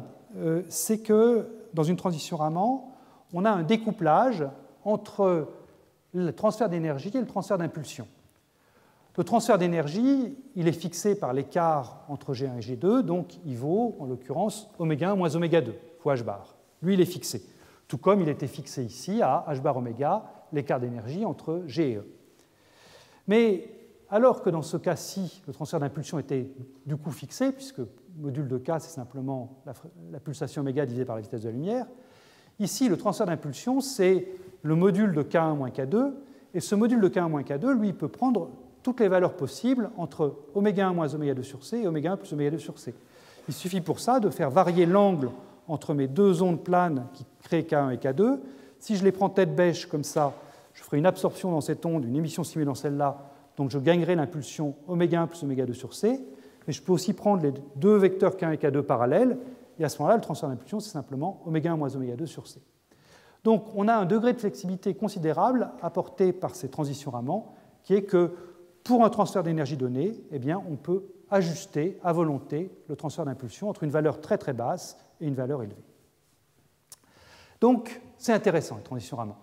c'est que dans une transition Raman, on a un découplage entre le transfert d'énergie et le transfert d'impulsion. Le transfert d'énergie, il est fixé par l'écart entre G1 et G2, donc il vaut, en l'occurrence, oméga 1 moins oméga 2 fois h bar. Lui, il est fixé. Tout comme il était fixé ici à h bar oméga, l'écart d'énergie entre G et E. Mais alors que dans ce cas-ci, le transfert d'impulsion était du coup fixé, puisque le module de K, c'est simplement la pulsation oméga divisée par la vitesse de la lumière, ici, le transfert d'impulsion, c'est le module de K1 moins K2, et ce module de K1 moins K2, lui, il peut prendre toutes les valeurs possibles entre oméga 1 moins oméga 2 sur C et oméga 1 plus oméga 2 sur C. Il suffit pour ça de faire varier l'angle entre mes deux ondes planes qui créent K1 et K2. Si je les prends tête bêche comme ça, je ferai une absorption dans cette onde, une émission stimulée dans celle-là, donc je gagnerai l'impulsion oméga 1 plus oméga 2 sur C. Mais je peux aussi prendre les deux vecteurs K1 et K2 parallèles, et à ce moment-là, le transfert d'impulsion, c'est simplement oméga 1 moins oméga 2 sur C. Donc on a un degré de flexibilité considérable apporté par ces transitions Raman, qui est que pour un transfert d'énergie donné, eh bien, on peut ajuster à volonté le transfert d'impulsion entre une valeur très très basse et une valeur élevée. Donc c'est intéressant, les transitions Raman.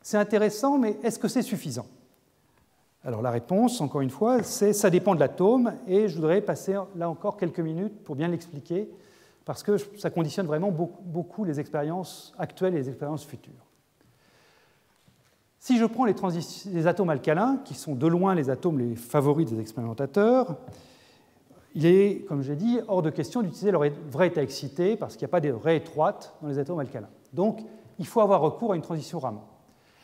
C'est intéressant, mais est-ce que c'est suffisant? Alors la réponse, encore une fois, c'est ça dépend de l'atome, et je voudrais passer là encore quelques minutes pour bien l'expliquer, parce que ça conditionne vraiment beaucoup les expériences actuelles et les expériences futures. Si je prends les atomes alcalins, qui sont de loin les atomes les favoris des expérimentateurs, il est, comme je l'ai dit, hors de question d'utiliser leur vrai état excité, parce qu'il n'y a pas de raie étroite dans les atomes alcalins. Donc il faut avoir recours à une transition Raman.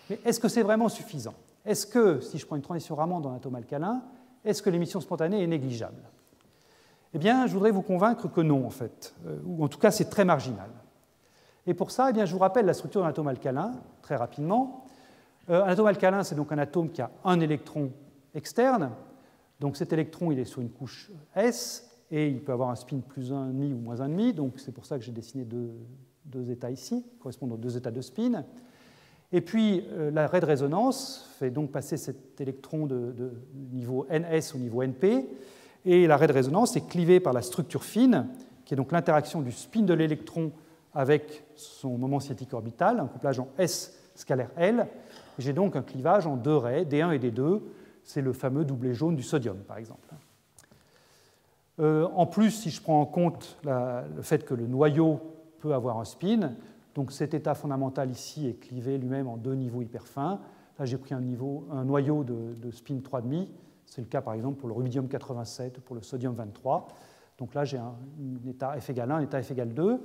Mais est-ce que c'est vraiment suffisant? Est-ce que, si je prends une transition Raman dans un atome alcalin, est-ce que l'émission spontanée est négligeable? Eh bien, je voudrais vous convaincre que non, en fait, ou en tout cas, c'est très marginal. Et pour ça, eh bien, je vous rappelle la structure d'un atome alcalin, très rapidement. Un atome alcalin, c'est donc un atome qui a un électron externe. Donc cet électron, il est sur une couche S, et il peut avoir un spin plus 1,5 ou moins 1,5. Donc c'est pour ça que j'ai dessiné deux états ici, correspondant aux deux états de spin. Et puis, la raie de résonance fait donc passer cet électron de niveau NS au niveau NP, et la raie de résonance est clivée par la structure fine, qui est donc l'interaction du spin de l'électron avec son moment cinétique orbital, un couplage en S scalaire L. J'ai donc un clivage en deux raies, D1 et D2, c'est le fameux doublet jaune du sodium, par exemple. En plus, si je prends en compte le fait que le noyau peut avoir un spin, donc cet état fondamental ici est clivé lui-même en deux niveaux hyper fins. Là, j'ai pris un noyau de spin 3,5, C'est le cas par exemple pour le rubidium 87 ou pour le sodium 23. Donc là, j'ai un état F égale 1, un état F égale 2.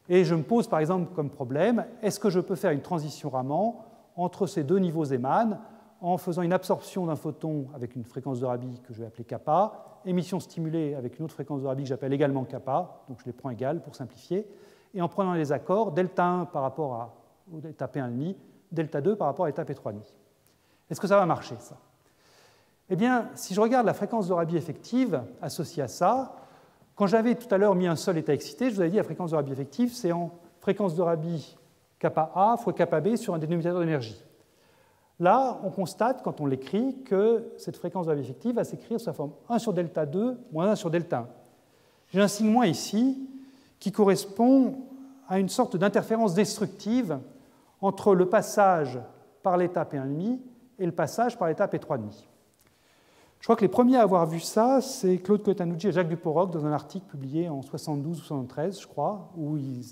Et je me pose par exemple comme problème, est-ce que je peux faire une transition Raman entre ces deux niveaux Zeeman en faisant une absorption d'un photon avec une fréquence de Rabi que je vais appeler kappa, émission stimulée avec une autre fréquence de Rabi que j'appelle également kappa, donc je les prends égales pour simplifier, et en prenant les accords, delta 1 par rapport au delta P1,5, delta 2 par rapport à l'état P3,5. Est-ce que ça va marcher, ça? Eh bien, si je regarde la fréquence de Rabi effective associée à ça, quand j'avais tout à l'heure mis un seul état excité, je vous avais dit la fréquence de Rabi effective, c'est en fréquence de Rabi kappa A fois kappa B sur un dénominateur d'énergie. Là, on constate, quand on l'écrit, que cette fréquence de Rabi effective va s'écrire sous la forme 1 sur delta 2 moins 1 sur delta 1. J'ai un signe moins ici qui correspond à une sorte d'interférence destructive entre le passage par l'état P1,5 et le passage par l'état P3,5. Je crois que les premiers à avoir vu ça, c'est Claude Cotanucci et Jacques Duporoc dans un article publié en 72 ou 73, je crois, où ils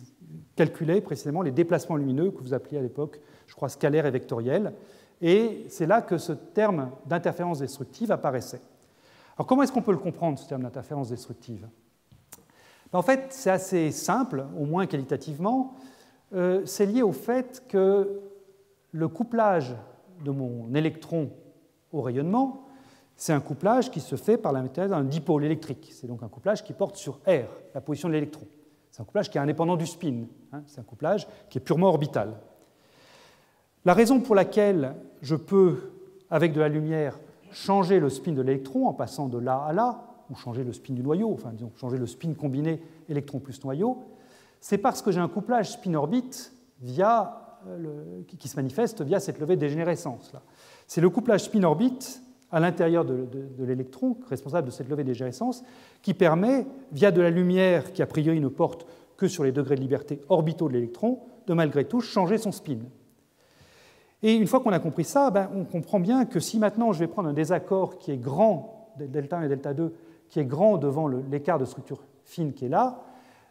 calculaient précisément les déplacements lumineux que vous appeliez à l'époque, je crois, scalaires et vectoriels. Et c'est là que ce terme d'interférence destructive apparaissait. Alors comment est-ce qu'on peut le comprendre, ce terme d'interférence destructive? En fait, c'est assez simple, au moins qualitativement. C'est lié au fait que le couplage de mon électron au rayonnement, c'est un couplage qui se fait par l'intermédiaire d'un dipôle électrique. C'est donc un couplage qui porte sur R, la position de l'électron. C'est un couplage qui est indépendant du spin. C'est un couplage qui est purement orbital. La raison pour laquelle je peux, avec de la lumière, changer le spin de l'électron en passant de là à là, ou changer le spin du noyau, enfin disons changer le spin combiné électron plus noyau, c'est parce que j'ai un couplage spin-orbite qui se manifeste via cette levée de dégénérescence. C'est le couplage spin-orbite à l'intérieur de l'électron, responsable de cette levée de dégénérescence, qui permet, via de la lumière qui a priori ne porte que sur les degrés de liberté orbitaux de l'électron, de malgré tout changer son spin. Et une fois qu'on a compris ça, on comprend bien que si maintenant je vais prendre un désaccord qui est grand, delta 1 et delta 2, qui est grand devant l'écart de structure fine qui est là,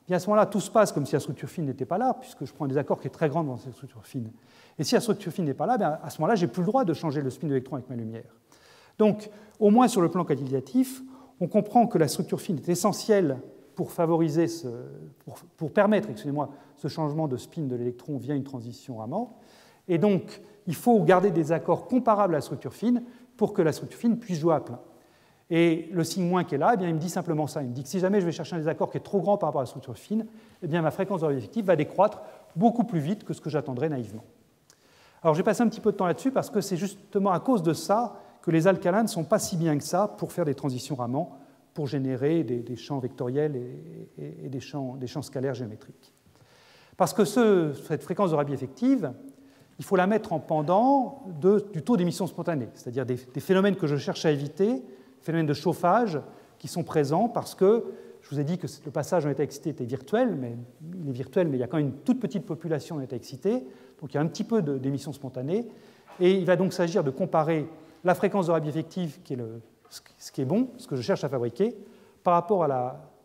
bien à ce moment-là, tout se passe comme si la structure fine n'était pas là, puisque je prends un désaccord qui est très grand devant cette structure fine. Et si la structure fine n'est pas là, à ce moment-là, je n'ai plus le droit de changer le spin de l'électron avec ma lumière. Donc, au moins sur le plan qualitatif, on comprend que la structure fine est essentielle pour favoriser, pour permettre, excusez-moi, ce changement de spin de l'électron via une transition Raman. Et donc, il faut garder des accords comparables à la structure fine pour que la structure fine puisse jouer à plein. Et le signe moins qui est là, eh bien, il me dit simplement ça. Il me dit que si jamais je vais chercher un désaccord qui est trop grand par rapport à la structure fine, eh bien, ma fréquence de Rabi effective va décroître beaucoup plus vite que ce que j'attendrais naïvement. Alors, j'ai passé un petit peu de temps là-dessus parce que c'est justement à cause de ça que les alcalins ne sont pas si bien que ça pour faire des transitions Raman, pour générer des champs vectoriels et des champs scalaires géométriques. Parce que cette fréquence de Rabi effective, il faut la mettre en pendant du taux d'émission spontanée, c'est-à-dire des phénomènes que je cherche à éviter, phénomènes de chauffage qui sont présents parce que je vous ai dit que le passage en état excité était virtuel, mais il est virtuel, mais il y a quand même une toute petite population en état excité, donc il y a un petit peu d'émission spontanée, et il va donc s'agir de comparer la fréquence de Rabi effective, qui est ce qui est bon, ce que je cherche à fabriquer, par rapport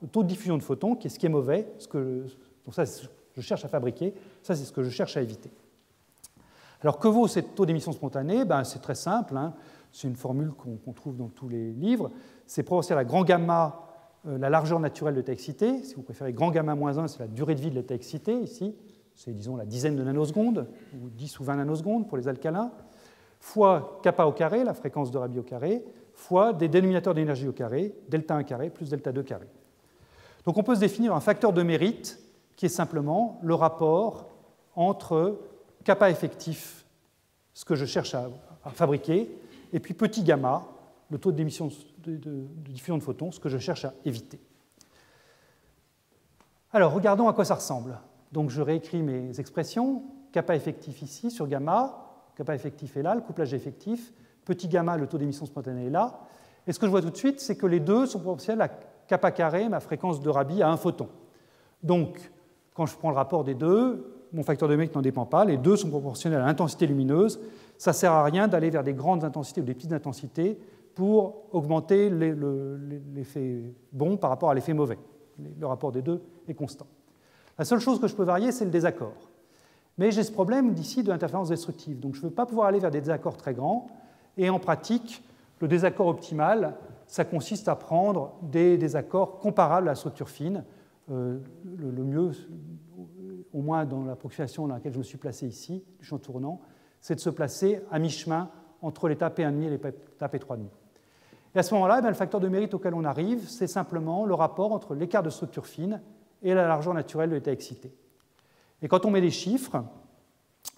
au taux de diffusion de photons, qui est ce qui est mauvais, donc ça, c'est ce que je cherche à fabriquer, ça, c'est ce que je cherche à éviter. Alors, que vaut ce taux d'émission spontanée? C'est très simple, c'est une formule qu'on trouve dans tous les livres. C'est proportionnel à grand gamma, la largeur naturelle de l'état excité. Si vous préférez grand gamma moins 1, c'est la durée de vie de l'état excité, ici. C'est, disons, la dizaine de nanosecondes, ou 10 ou 20 nanosecondes pour les alcalins, fois kappa au carré, la fréquence de Rabi au carré, fois des dénominateurs d'énergie au carré, delta 1 carré plus delta 2 carré. Donc on peut se définir un facteur de mérite qui est simplement le rapport entre kappa effectif, ce que je cherche à fabriquer, et puis petit gamma, le taux d'émission de diffusion de photons, ce que je cherche à éviter. Alors, regardons à quoi ça ressemble. Donc, je réécris mes expressions. Kappa effectif ici sur gamma, kappa effectif est là, le couplage effectif. Petit gamma, le taux d'émission spontanée est là. Et ce que je vois tout de suite, c'est que les deux sont proportionnels à kappa carré, ma fréquence de Rabi, à un photon. Donc, quand je prends le rapport des deux, mon facteur de mérite n'en dépend pas. Les deux sont proportionnels à l'intensité lumineuse. Ça ne sert à rien d'aller vers des grandes intensités ou des petites intensités pour augmenter l'effet bon par rapport à l'effet mauvais. Le rapport des deux est constant. La seule chose que je peux varier, c'est le désaccord. Mais j'ai ce problème d'ici de l'interférence destructive. Donc je ne veux pas pouvoir aller vers des désaccords très grands. Et en pratique, le désaccord optimal, ça consiste à prendre des désaccords comparables à la structure fine. Le mieux, au moins dans l'approximation dans laquelle je me suis placé ici, du champ tournant, c'est de se placer à mi-chemin entre l'état P1,5 et l'état P3,5. Et à ce moment-là, le facteur de mérite auquel on arrive, c'est simplement le rapport entre l'écart de structure fine et la largeur naturelle de l'état excité. Et quand on met des chiffres,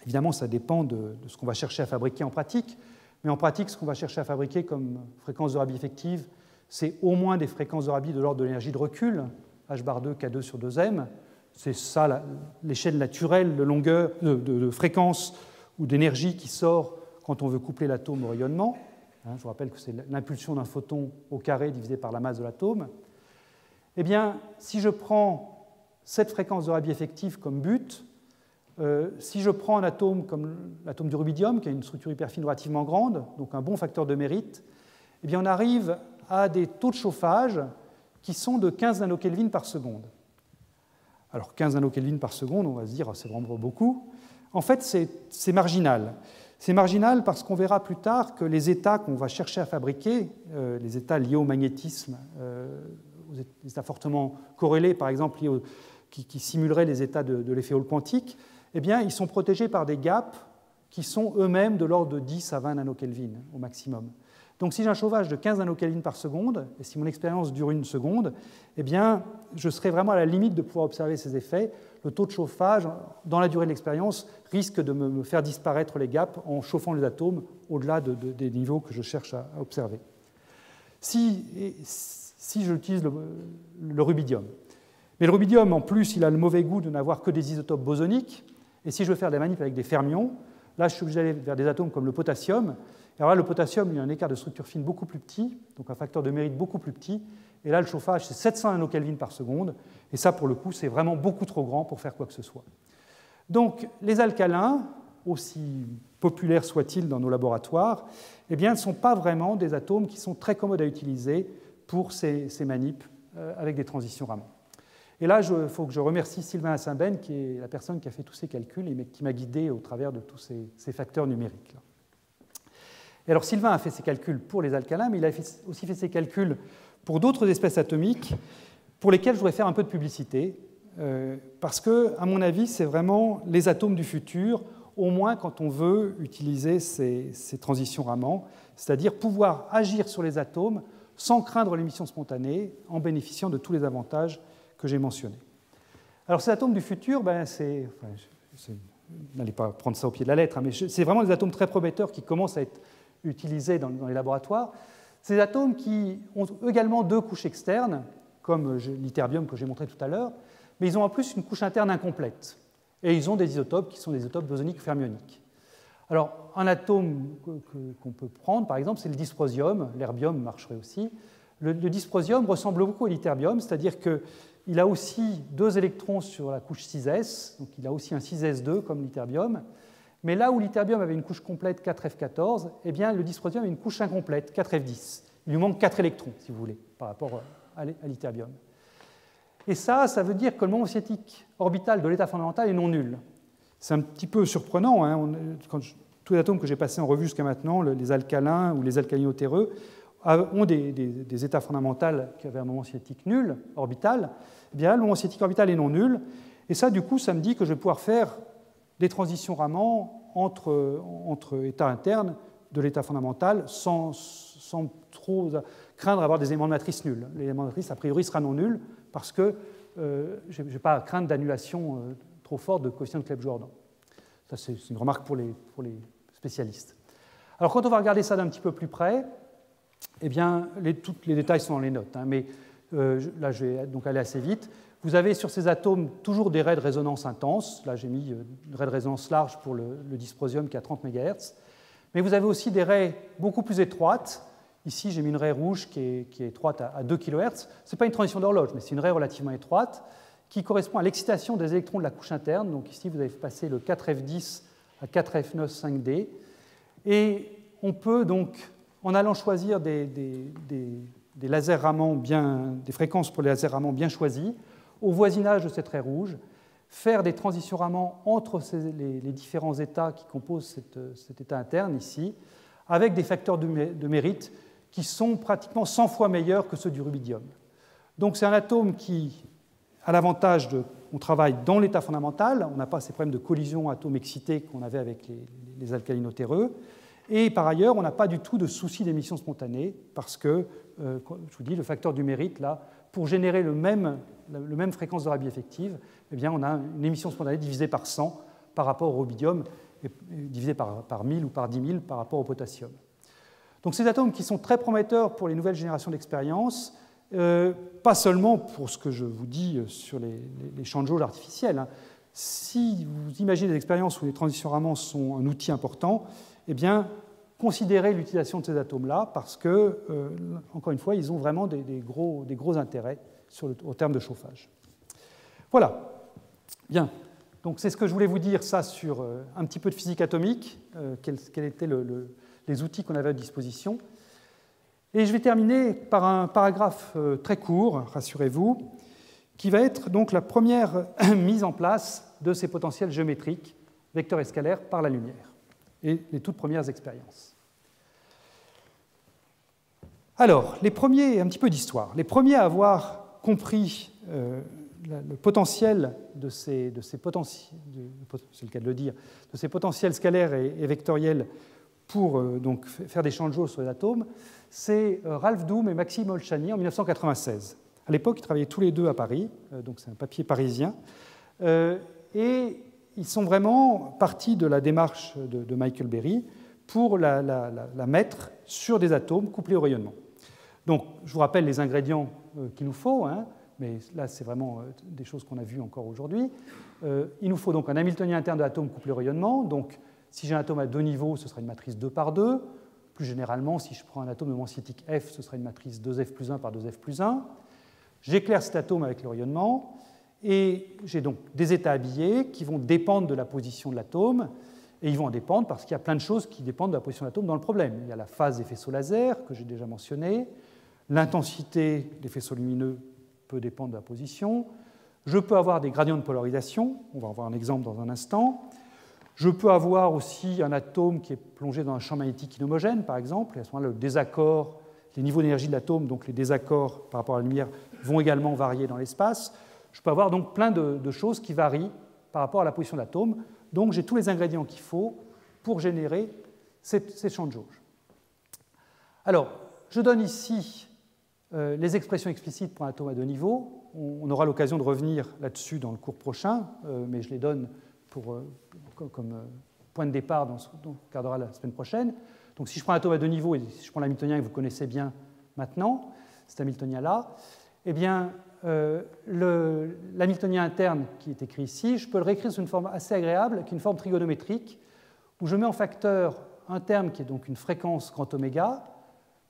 évidemment, ça dépend de ce qu'on va chercher à fabriquer en pratique, mais en pratique, ce qu'on va chercher à fabriquer comme fréquence de Rabi effective, c'est au moins des fréquences de Rabi de l'ordre de l'énergie de recul, h bar 2, K2 sur 2m. C'est ça l'échelle naturelle de longueur, de fréquence ou d'énergie qui sort quand on veut coupler l'atome au rayonnement. Je vous rappelle que c'est l'impulsion d'un photon au carré divisé par la masse de l'atome. Eh bien, si je prends cette fréquence de Rabi effective comme but, si je prends un atome comme l'atome du rubidium, qui a une structure hyperfine relativement grande, donc un bon facteur de mérite, eh bien on arrive à des taux de chauffage qui sont de 15 nanokelvin par seconde. Alors 15 nanokelvin par seconde, on va se dire c'est vraiment beaucoup. En fait, c'est marginal. C'est marginal parce qu'on verra plus tard que les états qu'on va chercher à fabriquer, les états liés au magnétisme, les états fortement corrélés, par exemple, qui simuleraient les états de l'effet Hall quantique, eh bien, ils sont protégés par des gaps qui sont eux-mêmes de l'ordre de 10 à 20 nanokelvin au maximum. Donc si j'ai un chauffage de 15 nanokelvin par seconde, et si mon expérience dure une seconde, eh bien, je serai vraiment à la limite de pouvoir observer ces effets. Le taux de chauffage, dans la durée de l'expérience, risque de me faire disparaître les gaps en chauffant les atomes au-delà des niveaux que je cherche à observer. Si j'utilise le rubidium, mais le rubidium, en plus, il a le mauvais goût de n'avoir que des isotopes bosoniques, et si je veux faire des manipes avec des fermions, là, je suis obligé d'aller vers des atomes comme le potassium. Et alors là, le potassium, il a un écart de structure fine beaucoup plus petit, donc un facteur de mérite beaucoup plus petit, et là, le chauffage, c'est 700 nanokelvin par seconde, et ça, pour le coup, c'est vraiment beaucoup trop grand pour faire quoi que ce soit. Donc, les alcalins, aussi populaires soient-ils dans nos laboratoires, eh bien, ne sont pas vraiment des atomes qui sont très commodes à utiliser pour ces manipes avec des transitions Raman. Et là, il faut que je remercie Sylvain Assimben, qui est la personne qui a fait tous ces calculs et qui m'a guidé au travers de tous ces facteurs numériques. Et alors, Sylvain a fait ses calculs pour les alcalins, mais il a aussi fait ses calculs pour d'autres espèces atomiques pour lesquelles je voudrais faire un peu de publicité, parce que, à mon avis, c'est vraiment les atomes du futur, au moins quand on veut utiliser ces transitions Raman, c'est-à-dire pouvoir agir sur les atomes sans craindre l'émission spontanée, en bénéficiant de tous les avantages que j'ai mentionnés. Alors, ces atomes du futur, n'allez pas prendre ça au pied de la lettre, mais c'est vraiment des atomes très prometteurs qui commencent à être utilisés dans les laboratoires. Ces atomes qui ont également deux couches externes, comme l'ytterbium que j'ai montré tout à l'heure, mais ils ont en plus une couche interne incomplète. Et ils ont des isotopes qui sont des isotopes bosoniques ou fermioniques. Alors, un atome qu'on peut prendre, par exemple, c'est le dysprosium. L'herbium marcherait aussi. Le dysprosium ressemble beaucoup à l'ytterbium, c'est-à-dire qu'il a aussi deux électrons sur la couche 6s, donc il a aussi un 6s2 comme l'ytterbium. Mais là où l'ytterbium avait une couche complète 4f14, eh bien, le dysprosium a une couche incomplète 4f10. Il lui manque 4 électrons, si vous voulez, par rapport à l'ytterbium. Et ça veut dire que le moment cinétique orbital de l'état fondamental est non nul. C'est un petit peu surprenant. Tous les atomes que j'ai passés en revue jusqu'à maintenant, les alcalins ou les alcalinotéreux, ont des états fondamentaux qui avaient un moment cinétique nul, orbital. Eh bien, le moment cinétique orbital est non nul. Et ça, du coup, ça me dit que je vais pouvoir faire des transitions Raman entre états internes de l'état fondamental sans trop craindre d'avoir des éléments de matrice nuls. L'élément de matrice, a priori, sera non nul parce que je n'ai pas à craindre d'annulation trop forte de coefficient de Klepp-Jordan. Ça, c'est une remarque pour les spécialistes. Alors, quand on va regarder ça d'un petit peu plus près, eh bien, tous les détails sont dans les notes, mais là, je vais donc aller assez vite. Vous avez sur ces atomes toujours des raies de résonance intenses. Là, j'ai mis une raie de résonance large pour le dysprosium qui est à 30 MHz. Mais vous avez aussi des raies beaucoup plus étroites. Ici, j'ai mis une raie rouge qui est étroite à 2 kHz. Ce n'est pas une transition d'horloge, mais c'est une raie relativement étroite qui correspond à l'excitation des électrons de la couche interne. Donc ici, vous avez passé le 4f10 à 4f9 5D. Et on peut donc, en allant choisir des lasers Raman des fréquences pour les lasers Raman bien choisies, au voisinage de cette raie rouge, faire des transitions Raman entre les différents états qui composent cet état interne ici, avec des facteurs de mérite qui sont pratiquement 100 fois meilleurs que ceux du rubidium. Donc c'est un atome qui a l'avantage on travaille dans l'état fondamental, on n'a pas ces problèmes de collision atomes excités qu'on avait avec les alcalinotéreux, et par ailleurs, on n'a pas du tout de souci d'émission spontanée, parce que, je vous dis, le facteur du mérite, là, pour générer le même fréquence de Rabi effective, eh bien, on a une émission spontanée divisée par 100 par rapport au rubidium, et divisée par 1000 ou par 10 000 par rapport au potassium. Donc ces atomes qui sont très prometteurs pour les nouvelles générations d'expériences, pas seulement pour ce que je vous dis sur les champs de jauge artificiels. Hein. Si vous imaginez des expériences où les transitions Raman sont un outil important, eh bien, considérez l'utilisation de ces atomes-là parce que, encore une fois, ils ont vraiment des gros intérêts au terme de chauffage. Voilà. Bien. Donc c'est ce que je voulais vous dire, ça, sur un petit peu de physique atomique, quels étaient les outils qu'on avait à disposition. Et je vais terminer par un paragraphe très court, rassurez-vous, qui va être donc la première mise en place de ces potentiels géométriques, vecteurs et scalaires, par la lumière, et les toutes premières expériences. Alors, un petit peu d'histoire. Les premiers à avoir compris le potentiel de ces potentiels, c'est le cas de le dire, de ces potentiels scalaires et vectoriels pour donc faire des champs de jauge sur les atomes, c'est Ralph Doom et Maxime Olshany en 1996. À l'époque, ils travaillaient tous les deux à Paris, donc c'est un papier parisien, et ils sont vraiment partis de la démarche de Michael Berry pour la mettre sur des atomes couplés au rayonnement. Donc, je vous rappelle les ingrédients qu'il nous faut, hein, mais là, c'est vraiment des choses qu'on a vues encore aujourd'hui. Il nous faut donc un Hamiltonien interne de l'atome couplé au rayonnement. Donc, si j'ai un atome à deux niveaux, ce sera une matrice 2 par 2. Plus généralement, si je prends un atome de moment cinétique F, ce sera une matrice 2F plus 1 par 2F plus 1. J'éclaire cet atome avec le rayonnement, et j'ai donc des états habillés qui vont dépendre de la position de l'atome, et ils vont en dépendre parce qu'il y a plein de choses qui dépendent de la position de l'atome dans le problème. Il y a la phase des faisceaux laser, que j'ai déjà mentionné, l'intensité des faisceaux lumineux peut dépendre de la position, je peux avoir des gradients de polarisation, on va en voir un exemple dans un instant, je peux avoir aussi un atome qui est plongé dans un champ magnétique inhomogène, par exemple, et à ce moment-là, le désaccord, les niveaux d'énergie de l'atome, donc les désaccords par rapport à la lumière, vont également varier dans l'espace. Je peux avoir donc plein de choses qui varient par rapport à la position de l'atome. Donc j'ai tous les ingrédients qu'il faut pour générer ces champs de jauge. Alors, je donne ici les expressions explicites pour un atome à deux niveaux. On aura l'occasion de revenir là-dessus dans le cours prochain, mais je les donne comme point de départ dans ce qu'on regardera la semaine prochaine. Donc si je prends un atome à deux niveaux, et si je prends l'hamiltonien que vous connaissez bien maintenant, cet hamiltonien-là, eh bien, l'hamiltonien interne qui est écrit ici, je peux le réécrire sous une forme assez agréable, qui est une forme trigonométrique, où je mets en facteur un terme qui est donc une fréquence grand oméga,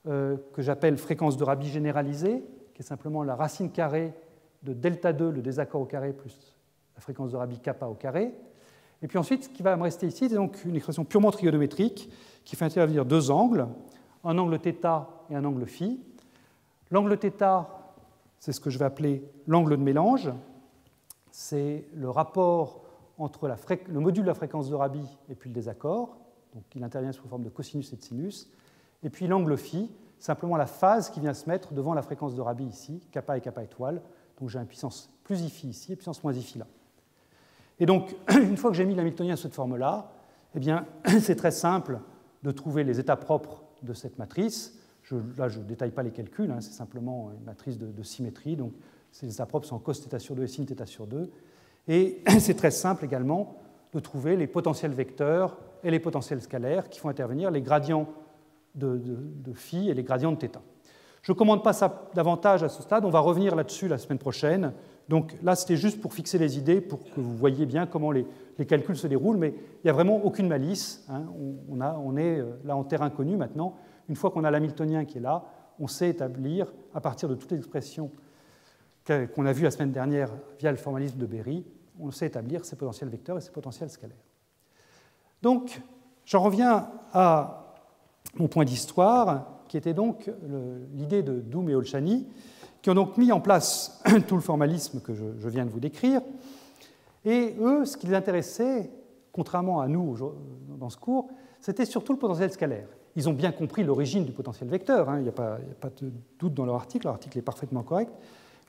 que j'appelle fréquence de Rabi généralisée, qui est simplement la racine carrée de delta 2, le désaccord au carré, plus la fréquence de Rabi kappa au carré. Et puis ensuite, ce qui va me rester ici, c'est donc une expression purement trigonométrique qui fait intervenir deux angles, un angle θ et un angle φ. L'angle θ, c'est ce que je vais appeler l'angle de mélange. C'est le rapport entre le module de la fréquence de Rabi et puis le désaccord. Donc il intervient sous forme de cosinus et de sinus. Et puis l'angle φ, simplement la phase qui vient se mettre devant la fréquence de Rabi ici, kappa et kappa étoile. Donc j'ai une puissance plus iφ ici et puissance moins iφ là. Et donc, une fois que j'ai mis l'hamiltonien sous cette forme-là, eh bien, c'est très simple de trouver les états propres de cette matrice. Là, je ne détaille pas les calculs, hein, c'est simplement une matrice de symétrie. Donc, ces états propres sont cos θ sur 2 et sin θ sur 2. Et c'est très simple également de trouver les potentiels vecteurs et les potentiels scalaires qui font intervenir les gradients de φ et les gradients de θ. Je ne commande pas ça davantage à ce stade, on va revenir là-dessus la semaine prochaine. Donc là, c'était juste pour fixer les idées, pour que vous voyiez bien comment les calculs se déroulent, mais il n'y a vraiment aucune malice. Hein. On est là en terrain connu maintenant. Une fois qu'on a l'hamiltonien qui est là, on sait établir, à partir de toutes les expressions qu'on a vues la semaine dernière via le formalisme de Berry, on sait établir ses potentiels vecteurs et ses potentiels scalaires. Donc, j'en reviens à mon point d'histoire, qui était donc l'idée de Doom et Olshany, qui ont donc mis en place tout le formalisme que je viens de vous décrire. Et eux, ce qui les intéressait, contrairement à nous dans ce cours, c'était surtout le potentiel scalaire. ils ont bien compris l'origine du potentiel vecteur, hein, il n'y a pas de doute dans leur article est parfaitement correct.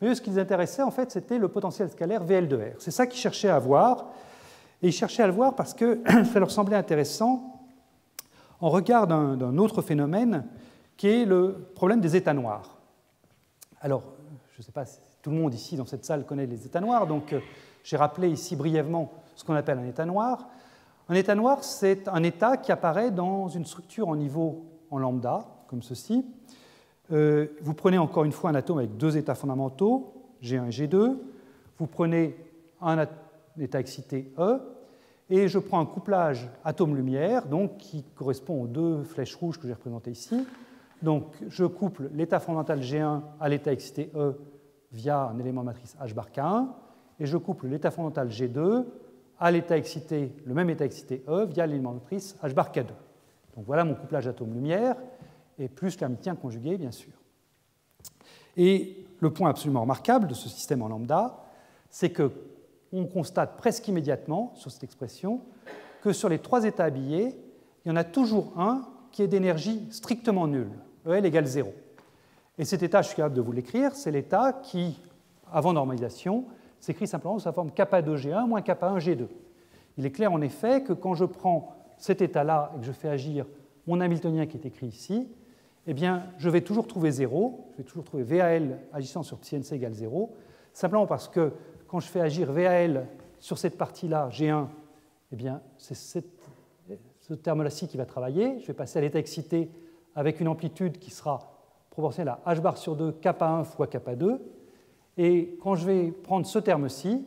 Mais eux, ce qui les intéressait, en fait, c'était le potentiel scalaire VL de R. C'est ça qu'ils cherchaient à voir, et ils cherchaient à le voir parce que ça leur semblait intéressant en regard d'un autre phénomène qui est le problème des états noirs. Alors, je ne sais pas si tout le monde ici dans cette salle connaît les états noirs, donc j'ai rappelé ici brièvement ce qu'on appelle un état noir. Un état noir, c'est un état qui apparaît dans une structure en niveau en lambda, comme ceci. Vous prenez encore une fois un atome avec deux états fondamentaux, G1 et G2. Vous prenez un état excité E, et je prends un couplage atome-lumière, donc qui correspond aux deux flèches rouges que j'ai représentées ici. Donc, je couple l'état fondamental G1 à l'état excité E via un élément matrice H bar K1, et je couple l'état fondamental G2 à l'état excité, le même état excité E via l'élément matrice H bar K2. Donc voilà mon couplage atome-lumière, et plus l'Hamiltonien conjugué, bien sûr. Et le point absolument remarquable de ce système en lambda, c'est qu'on constate presque immédiatement, sur cette expression, que sur les trois états habillés, il y en a toujours un qui est d'énergie strictement nulle, EL égale 0. Et cet état, je suis capable de vous l'écrire, c'est l'état qui, avant normalisation, s'écrit simplement sous sa forme kappa2G1 moins kappa1G2. Il est clair en effet que quand je prends cet état-là et que je fais agir mon Hamiltonien qui est écrit ici, eh bien, je vais toujours trouver 0, je vais toujours trouver VAL agissant sur psi-NC égale 0, simplement parce que quand je fais agir VAL sur cette partie-là, G1, eh bien, c'est ce terme-là-ci qui va travailler. Je vais passer à l'état excité avec une amplitude qui sera proportionnelle à h bar sur 2 kappa1 fois kappa2. Et quand je vais prendre ce terme-ci,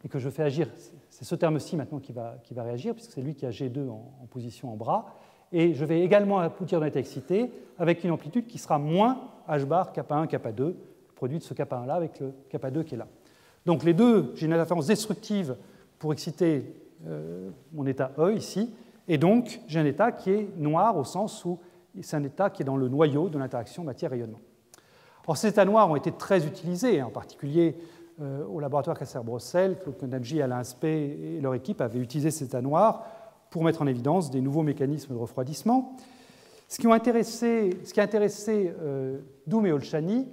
et que je fais agir, c'est ce terme-ci maintenant qui va réagir, puisque c'est lui qui a G2 en position en bras, et je vais également aboutir dans l'état excité avec une amplitude qui sera moins h bar kappa1 kappa2, le produit de ce kappa1-là avec le kappa2 qui est là. Donc les deux, j'ai une interférence destructive pour exciter mon état E ici, et donc j'ai un état qui est noir au sens où c'est un état qui est dans le noyau de l'interaction matière-rayonnement. Or, ces états noirs ont été très utilisés, en particulier au laboratoire Kasser-Brossel. Claude Konadji et Alain Aspect et leur équipe avaient utilisé ces états noirs pour mettre en évidence des nouveaux mécanismes de refroidissement. Ce qui a intéressé Doum et Olshani,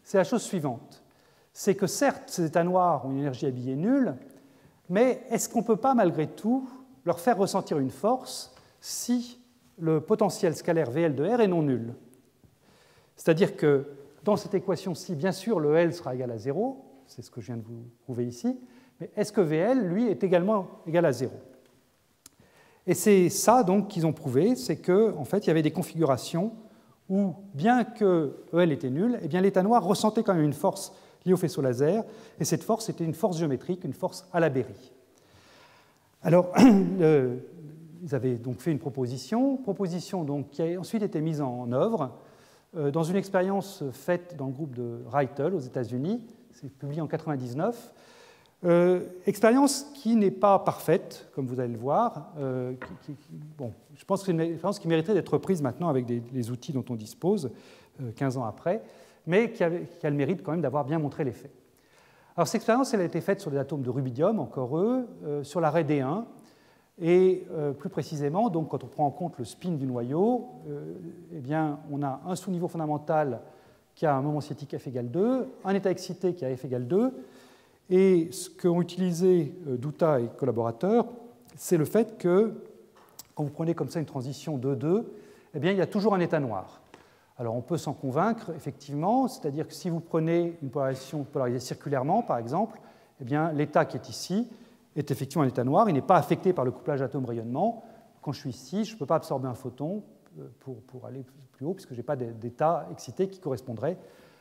c'est la chose suivante. C'est que certes, ces états noirs ont une énergie habillée nulle, mais est-ce qu'on ne peut pas, malgré tout, leur faire ressentir une force si le potentiel scalaire VL de R est non nul? C'est-à-dire que dans cette équation-ci, bien sûr, le L sera égal à 0, c'est ce que je viens de vous prouver ici, mais est-ce que VL, lui, est également égal à 0? Et c'est ça donc qu'ils ont prouvé, c'est qu'en fait, il y avait des configurations où, bien que EL était nul, eh bien, l'état noir ressentait quand même une force liée au faisceau laser, et cette force était une force géométrique, une force à la Berry. Alors, ils avaient donc fait une proposition donc, qui a ensuite été mise en œuvre dans une expérience faite dans le groupe de Reitel aux États-Unis, c'est publié en 1999. Expérience qui n'est pas parfaite, comme vous allez le voir. Bon, je pense que c'est une expérience qui mériterait d'être reprise maintenant avec les outils dont on dispose, 15 ans après, mais qui a le mérite quand même d'avoir bien montré l'effet. Alors, cette expérience, elle a été faite sur des atomes de rubidium, encore eux, sur l'arrêt D1, et plus précisément, donc, quand on prend en compte le spin du noyau, eh bien, on a un sous-niveau fondamental qui a un moment cinétique F égale 2, un état excité qui a F égale 2, et ce qu'ont utilisé Douta et collaborateurs, c'est le fait que, quand vous prenez comme ça une transition 2-2, eh bien, il y a toujours un état noir. Alors, on peut s'en convaincre, effectivement, c'est-à-dire que si vous prenez une polarisation polarisée circulairement, par exemple, eh bien, l'état qui est ici est effectivement un état noir, il n'est pas affecté par le couplage atome-rayonnement. Quand je suis ici, je ne peux pas absorber un photon pour aller plus haut, puisque je n'ai pas d'état excité qui correspondrait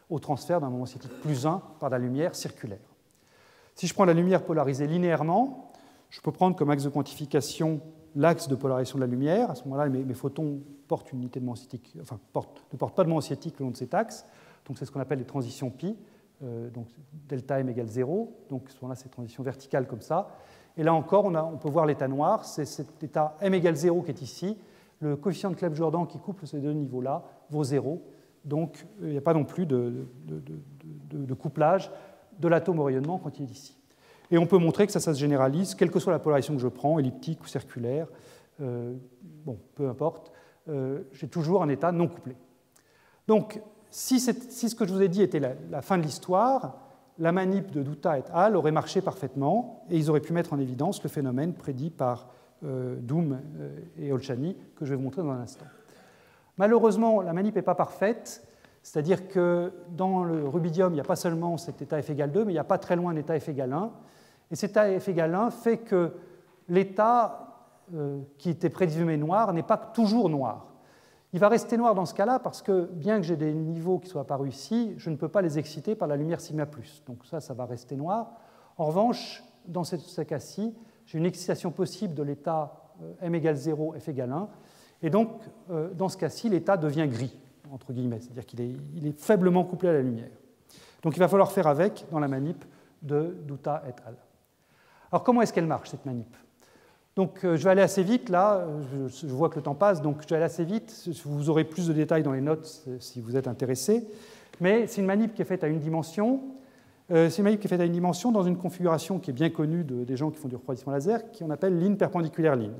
au transfert d'un moment cinétique plus 1 par la lumière circulaire. Si je prends la lumière polarisée linéairement, je peux prendre comme axe de quantification l'axe de polarisation de la lumière. À ce moment-là, mes photons portent une unité de moment cinétique, enfin, ne portent pas de moment cinétique le long de cet axe. Donc, c'est ce qu'on appelle les transitions pi. Donc, delta m égale 0. Donc, à ce moment-là, c'est transition verticale comme ça. Et là encore, on peut voir l'état noir. C'est cet état m égale 0 qui est ici. Le coefficient de Clapes-Jordan qui couple ces deux niveaux-là vaut 0. Donc, il n'y a pas non plus de couplage de l'atome au rayonnement quand il est ici. Et on peut montrer que ça se généralise, quelle que soit la polarisation que je prends, elliptique ou circulaire, bon, peu importe. j'ai toujours un état non couplé. Donc, si ce que je vous ai dit était la fin de l'histoire, la manip de Douta et al. Aurait marché parfaitement et ils auraient pu mettre en évidence le phénomène prédit par Doom et Olshani, que je vais vous montrer dans un instant. Malheureusement, la manip n'est pas parfaite, c'est-à-dire que dans le rubidium, il n'y a pas seulement cet état f égale 2, mais il n'y a pas très loin un état f égale 1. Et cet état f égale 1 fait que l'état qui était présumé noir n'est pas toujours noir. Il va rester noir dans ce cas-là parce que, bien que j'ai des niveaux qui soient apparus ici, je ne peux pas les exciter par la lumière sigma+. Donc ça va rester noir. En revanche, dans ce cas-ci, j'ai une excitation possible de l'état m égale 0, f égale 1. Et donc, dans ce cas-ci, l'état devient gris, entre guillemets, c'est-à-dire qu'il est faiblement couplé à la lumière. Donc il va falloir faire avec dans la manip de Douta et al. Alors comment est-ce qu'elle marche, cette manip? Donc je vais aller assez vite, là, je vois que le temps passe, donc je vais aller assez vite, vous aurez plus de détails dans les notes si vous êtes intéressé, mais c'est une manip qui est faite à une dimension, dans une configuration qui est bien connue des gens qui font du refroidissement laser, qu'on appelle ligne perpendiculaire ligne.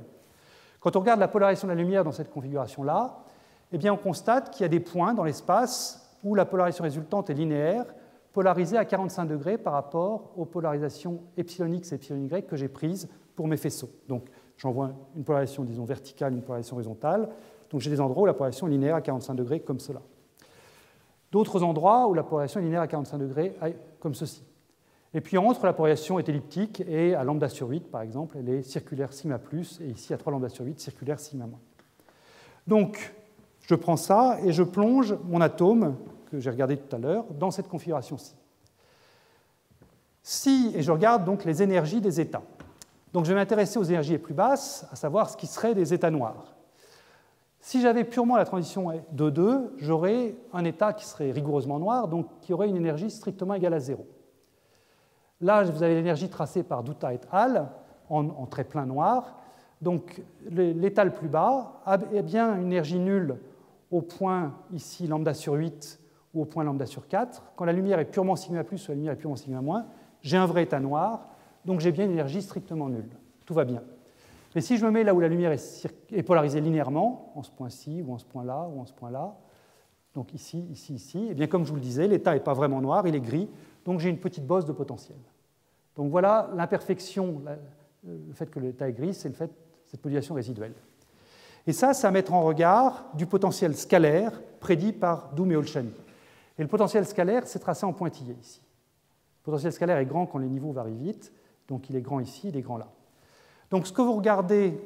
Quand on regarde la polarisation de la lumière dans cette configuration-là, eh bien on constate qu'il y a des points dans l'espace où la polarisation résultante est linéaire, polarisée à 45 degrés par rapport aux polarisations epsilon x et epsilon y que j'ai prises pour mes faisceaux. Donc j'envoie une polarisation, disons, verticale, une polarisation horizontale. Donc j'ai des endroits où la polarisation est linéaire à 45 degrés comme cela. D'autres endroits où la polarisation est linéaire à 45 degrés comme ceci. Et puis entre, la polarisation est elliptique et à lambda sur 8, par exemple, elle est circulaire sigma+, et ici à 3 lambda sur 8, circulaire sigma-. Donc je prends ça et je plonge mon atome, que j'ai regardé tout à l'heure, dans cette configuration-ci. Et je regarde donc les énergies des états. Donc je vais m'intéresser aux énergies les plus basses, à savoir ce qui serait des états noirs. Si j'avais purement la transition de 2, j'aurais un état qui serait rigoureusement noir, donc qui aurait une énergie strictement égale à 0. Là, vous avez l'énergie tracée par Douta et al. En très plein noir. Donc l'état le plus bas a bien une énergie nulle au point ici lambda sur 8 ou au point lambda sur 4. Quand la lumière est purement sigma+, ou la lumière est purement sigma-, j'ai un vrai état noir, donc j'ai bien une énergie strictement nulle. Tout va bien. Mais si je me mets là où la lumière est polarisée linéairement, en ce point-ci, ou en ce point-là, ou en ce point-là, donc ici, ici, ici, et bien comme je vous le disais, l'état n'est pas vraiment noir, il est gris, donc j'ai une petite bosse de potentiel. Donc voilà l'imperfection, le fait que l'état est gris, c'est cette modulation résiduelle. Et ça, c'est à mettre en regard du potentiel scalaire prédit par Doom et Olshani. Et le potentiel scalaire, c'est tracé en pointillé ici. Le potentiel scalaire est grand quand les niveaux varient vite, donc il est grand ici, il est grand là. Donc ce que vous regardez,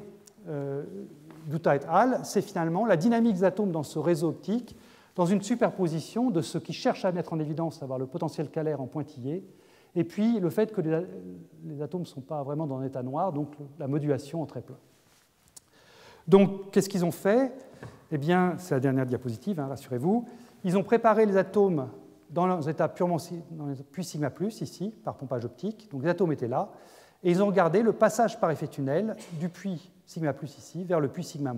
Douta et al., c'est finalement la dynamique des atomes dans ce réseau optique, dans une superposition de ce qui cherche à mettre en évidence, à savoir le potentiel scalaire en pointillé, et puis le fait que les atomes ne sont pas vraiment dans un état noir, donc la modulation en très plein. Donc qu'est-ce qu'ils ont fait? Eh bien, c'est la dernière diapositive, hein, rassurez-vous. Ils ont préparé les atomes dans leurs états purement dans les puits sigma+, ici, par pompage optique. Donc les atomes étaient là. Et ils ont regardé le passage par effet tunnel du puits sigma+, ici, vers le puits sigma-.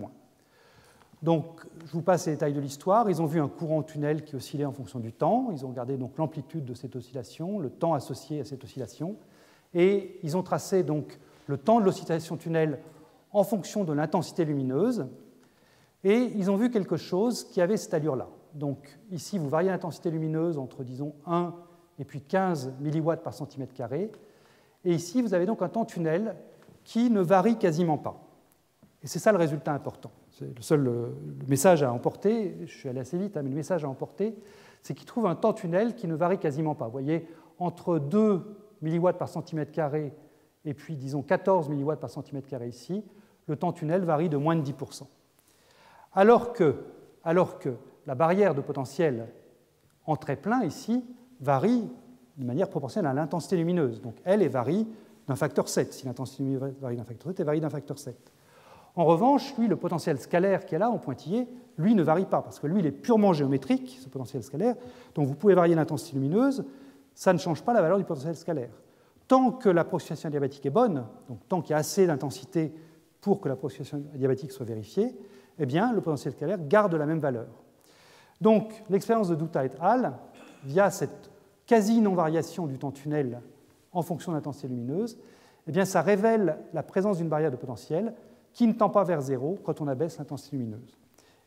Donc, je vous passe les détails de l'histoire. Ils ont vu un courant tunnel qui oscillait en fonction du temps. Ils ont regardé donc l'amplitude de cette oscillation, le temps associé à cette oscillation. Et ils ont tracé donc le temps de l'oscillation tunnel en fonction de l'intensité lumineuse. Et ils ont vu quelque chose qui avait cette allure-là. Donc, ici, vous variez l'intensité lumineuse entre, disons, 1 et puis 15 mW par centimètre carré. Et ici, vous avez donc un temps tunnel qui ne varie quasiment pas. Et c'est ça le résultat important. C'est le message à emporter, je suis allé assez vite, mais le message à emporter, c'est qu'il trouve un temps tunnel qui ne varie quasiment pas. Vous voyez, entre 2 mW par centimètre carré et puis, disons, 14 mW par centimètre carré ici, le temps tunnel varie de moins de 10%. Alors que la barrière de potentiel en très plein ici varie de manière proportionnelle à l'intensité lumineuse. Donc elle varie d'un facteur 7. Si l'intensité lumineuse varie d'un facteur 7, elle varie d'un facteur 7. En revanche, lui, le potentiel scalaire qui est là, en pointillé, lui ne varie pas, parce que lui, il est purement géométrique, ce potentiel scalaire. Donc vous pouvez varier l'intensité lumineuse, ça ne change pas la valeur du potentiel scalaire. Tant que l'approximation adiabatique est bonne, donc tant qu'il y a assez d'intensité pour que l'approximation adiabatique soit vérifiée, eh bien, le potentiel scalaire garde la même valeur. Donc, l'expérience de Douta et al., via cette quasi-non-variation du temps tunnel en fonction de l'intensité lumineuse, eh bien, ça révèle la présence d'une barrière de potentiel qui ne tend pas vers zéro quand on abaisse l'intensité lumineuse.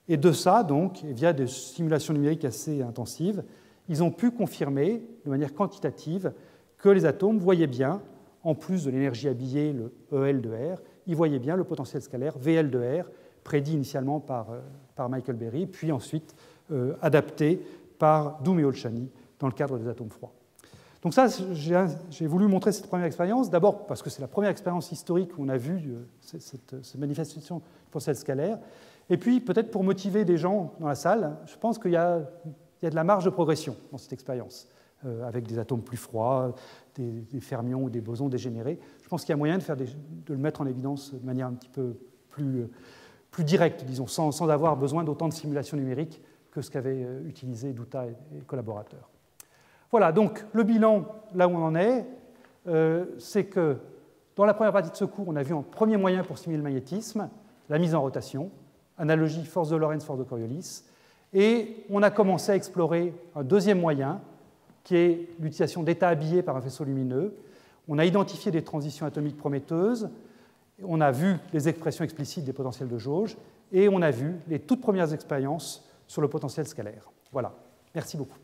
Et de ça, donc, et via des simulations numériques assez intensives, ils ont pu confirmer de manière quantitative que les atomes voyaient bien, en plus de l'énergie habillée, le EL de R, ils voyaient bien le potentiel scalaire VL de R, prédit initialement par Michael Berry, puis ensuite adapté par Doom et Olshani dans le cadre des atomes froids. Donc ça, j'ai voulu montrer cette première expérience, d'abord parce que c'est la première expérience historique où on a vu cette manifestation du potentiel scalaire, et puis peut-être pour motiver des gens dans la salle, je pense qu'il y a de la marge de progression dans cette expérience, avec des atomes plus froids, des fermions ou des bosons dégénérés. Je pense qu'il y a moyen de le mettre en évidence de manière un petit peu plus directe, disons, sans avoir besoin d'autant de simulations numériques que ce qu'avaient utilisé Douta et collaborateurs. Voilà, donc le bilan, là où on en est, c'est que dans la première partie de ce cours, on a vu un premier moyen pour simuler le magnétisme, la mise en rotation, analogie force de Lorentz, force de Coriolis, et on a commencé à explorer un deuxième moyen, qui est l'utilisation d'états habillés par un faisceau lumineux. On a identifié des transitions atomiques prometteuses, on a vu les expressions explicites des potentiels de jauge, et on a vu les toutes premières expériences sur le potentiel scalaire. Voilà, merci beaucoup.